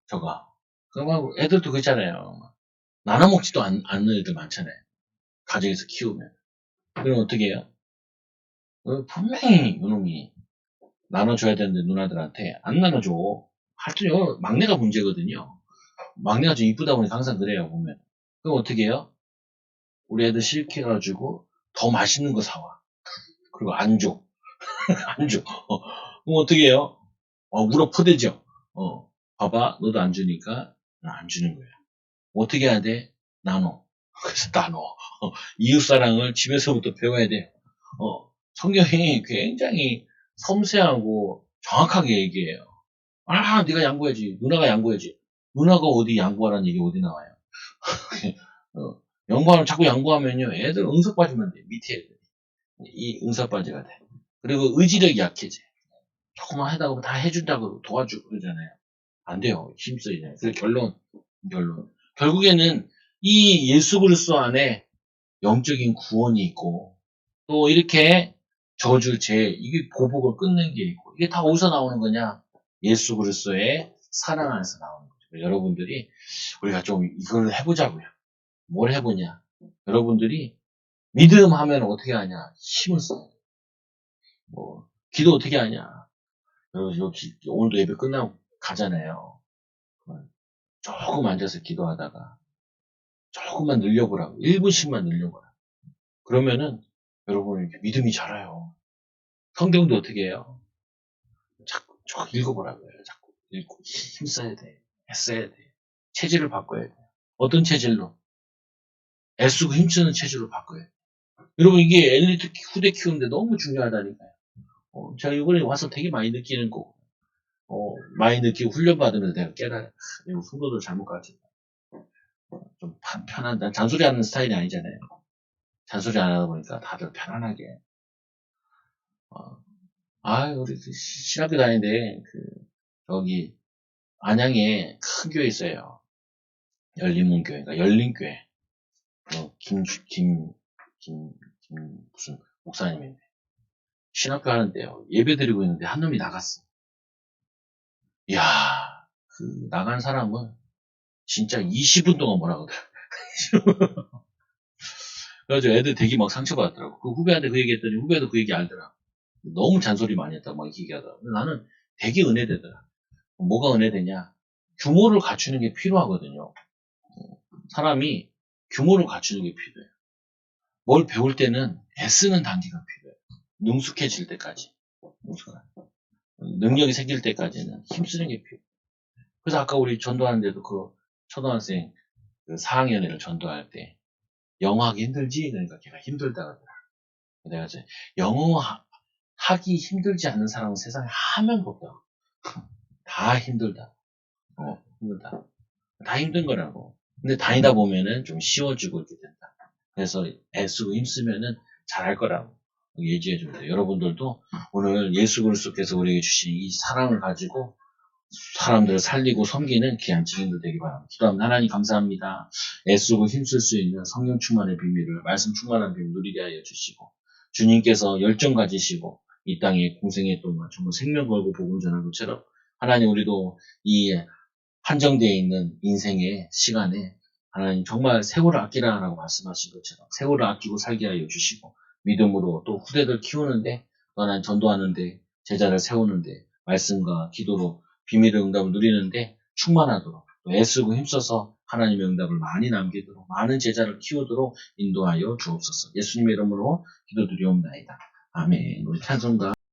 저가. 그러면 애들도 그렇잖아요. 나눠 먹지도 않는 애들 많잖아요. 가정에서 키우면. 그럼 어떻게 해요? 분명히 이놈이 나눠줘야 되는데 누나들한테 안 나눠줘. 하여튼 막내가 문제거든요. 막내가 좀 이쁘다 보니까 항상 그래요, 보면. 그럼 어떻게 해요? 우리 애들 실켜가지고 더 맛있는 거 사와. 그리고 안 줘. 안 줘. 그럼 어떻게 해요? 울어 퍼대죠. 봐봐, 너도 안 주니까 나 안 주는 거야. 어떻게 해야 돼? 나눠. 그래서 나눠. 이웃사랑을 집에서부터 배워야 돼. 성경이 굉장히 섬세하고 정확하게 얘기해요. 네가 양보해야지. 누나가 양보해야지. 누나가 어디 양보하라는 얘기 어디 나와요? 양보하면, 자꾸 양보하면요, 애들 응석 빠지면 돼. 밑에 애들. 이 응석 빠지가 돼. 그리고 의지력이 약해져. 조금만 하다 보면 다 해준다고 도와주고 그러잖아요. 안 돼요. 힘써야 돼. 그래서 결론. 결국에는 이 예수 그리스도 안에 영적인 구원이 있고, 또 이렇게 저주, 이게 보복을 끊는 게 있고, 이게 다 어디서 나오는 거냐? 예수 그리스도의 사랑 안에서 나오는 거죠. 여러분들이 우리가 좀 이걸 해보자고요. 뭘 해보냐? 여러분들이 믿음 하면 어떻게 하냐? 힘을 써요. 기도 어떻게 하냐? 오늘도 예배 끝나고 가잖아요. 조금 앉아서 기도하다가 조금만 늘려보라고. 1분씩만 늘려보라고. 그러면은 여러분 이렇게 믿음이 자라요. 성경도 어떻게 해요? 자꾸 읽어보라고요. 자꾸 읽고 힘써야 돼. 애써야 돼. 체질을 바꿔야 돼. 어떤 체질로? 애쓰고 힘쓰는 체질로 바꿔야 돼. 여러분 이게 엘리트 후대 키우는데 너무 중요하다니까요. 제가 이번에 와서 되게 많이 느끼는 거고, 많이 느끼고 훈련받으면서 내가 깨달아. 내가 성도들 잘못 가르친다. 좀 편한, 난 잔소리 하는 스타일이 아니잖아요. 잔소리 안 하다 보니까 다들 편안하게. 우리 신학교 다니는데, 저기, 안양에 큰 교회 있어요. 열린문교회, 그러니까 열린교회. 무슨 목사님인데. 신학교 하는데요. 예배 드리고 있는데 한 놈이 나갔어. 이야, 나간 사람은 진짜 20분 동안 뭐라 그러더라. 그래가지고 애들 되게 막 상처받았더라고. 그 후배한테 그 얘기 했더니 후배도 그 얘기 알더라. 너무 잔소리 많이 했다고 막 얘기하더라고. 나는 되게 은혜되더라. 뭐가 은혜되냐? 규모를 갖추는 게 필요하거든요. 사람이 규모를 갖추는 게 필요해요. 뭘 배울 때는 애쓰는 단계가 필요해요. 능숙해질 때까지. 능력이 생길 때까지는 힘쓰는 게 필요해요. 그래서 아까 우리 전도하는데도 초등학생 4학년 애를 전도할 때 영어하기 힘들지? 그러니까 걔가 힘들다 그러더라. 내가 이제 영어 하기 힘들지 않는 사람은 세상에 한 명도 없다. 다 힘들다. 힘들다. 다 힘든 거라고. 근데 다니다 보면은 좀 쉬워지고 이렇게 된다. 그래서 애쓰고 힘쓰면은 잘할 거라고 얘기해 줍니다. 여러분들도 오늘 예수 그리스도께서 우리에게 주신 이 사랑을 가지고 사람들을 살리고 섬기는 귀한 증인들 되기 바랍니다. 기도합니다. 하나님 감사합니다. 애쓰고 힘쓸 수 있는 성령 충만의 비밀을, 말씀 충만한 비밀을 누리게 하여 주시고, 주님께서 열정 가지시고 이 땅에 공생의 동안 정말 생명 걸고 복음 전한 것처럼 하나님 우리도 이 한정되어 있는 인생의 시간에 하나님 정말 세월을 아끼라라고 말씀하신 것처럼 세월을 아끼고 살게 하여 주시고, 믿음으로 또 후대들 키우는데, 또 하나님 전도하는데, 제자를 세우는데, 말씀과 기도로 비밀의 응답을 누리는데 충만하도록, 또 애쓰고 힘써서 하나님의 응답을 많이 남기도록, 많은 제자를 키우도록 인도하여 주옵소서. 예수님의 이름으로 기도드리옵나이다. 아멘. 우리 찬송가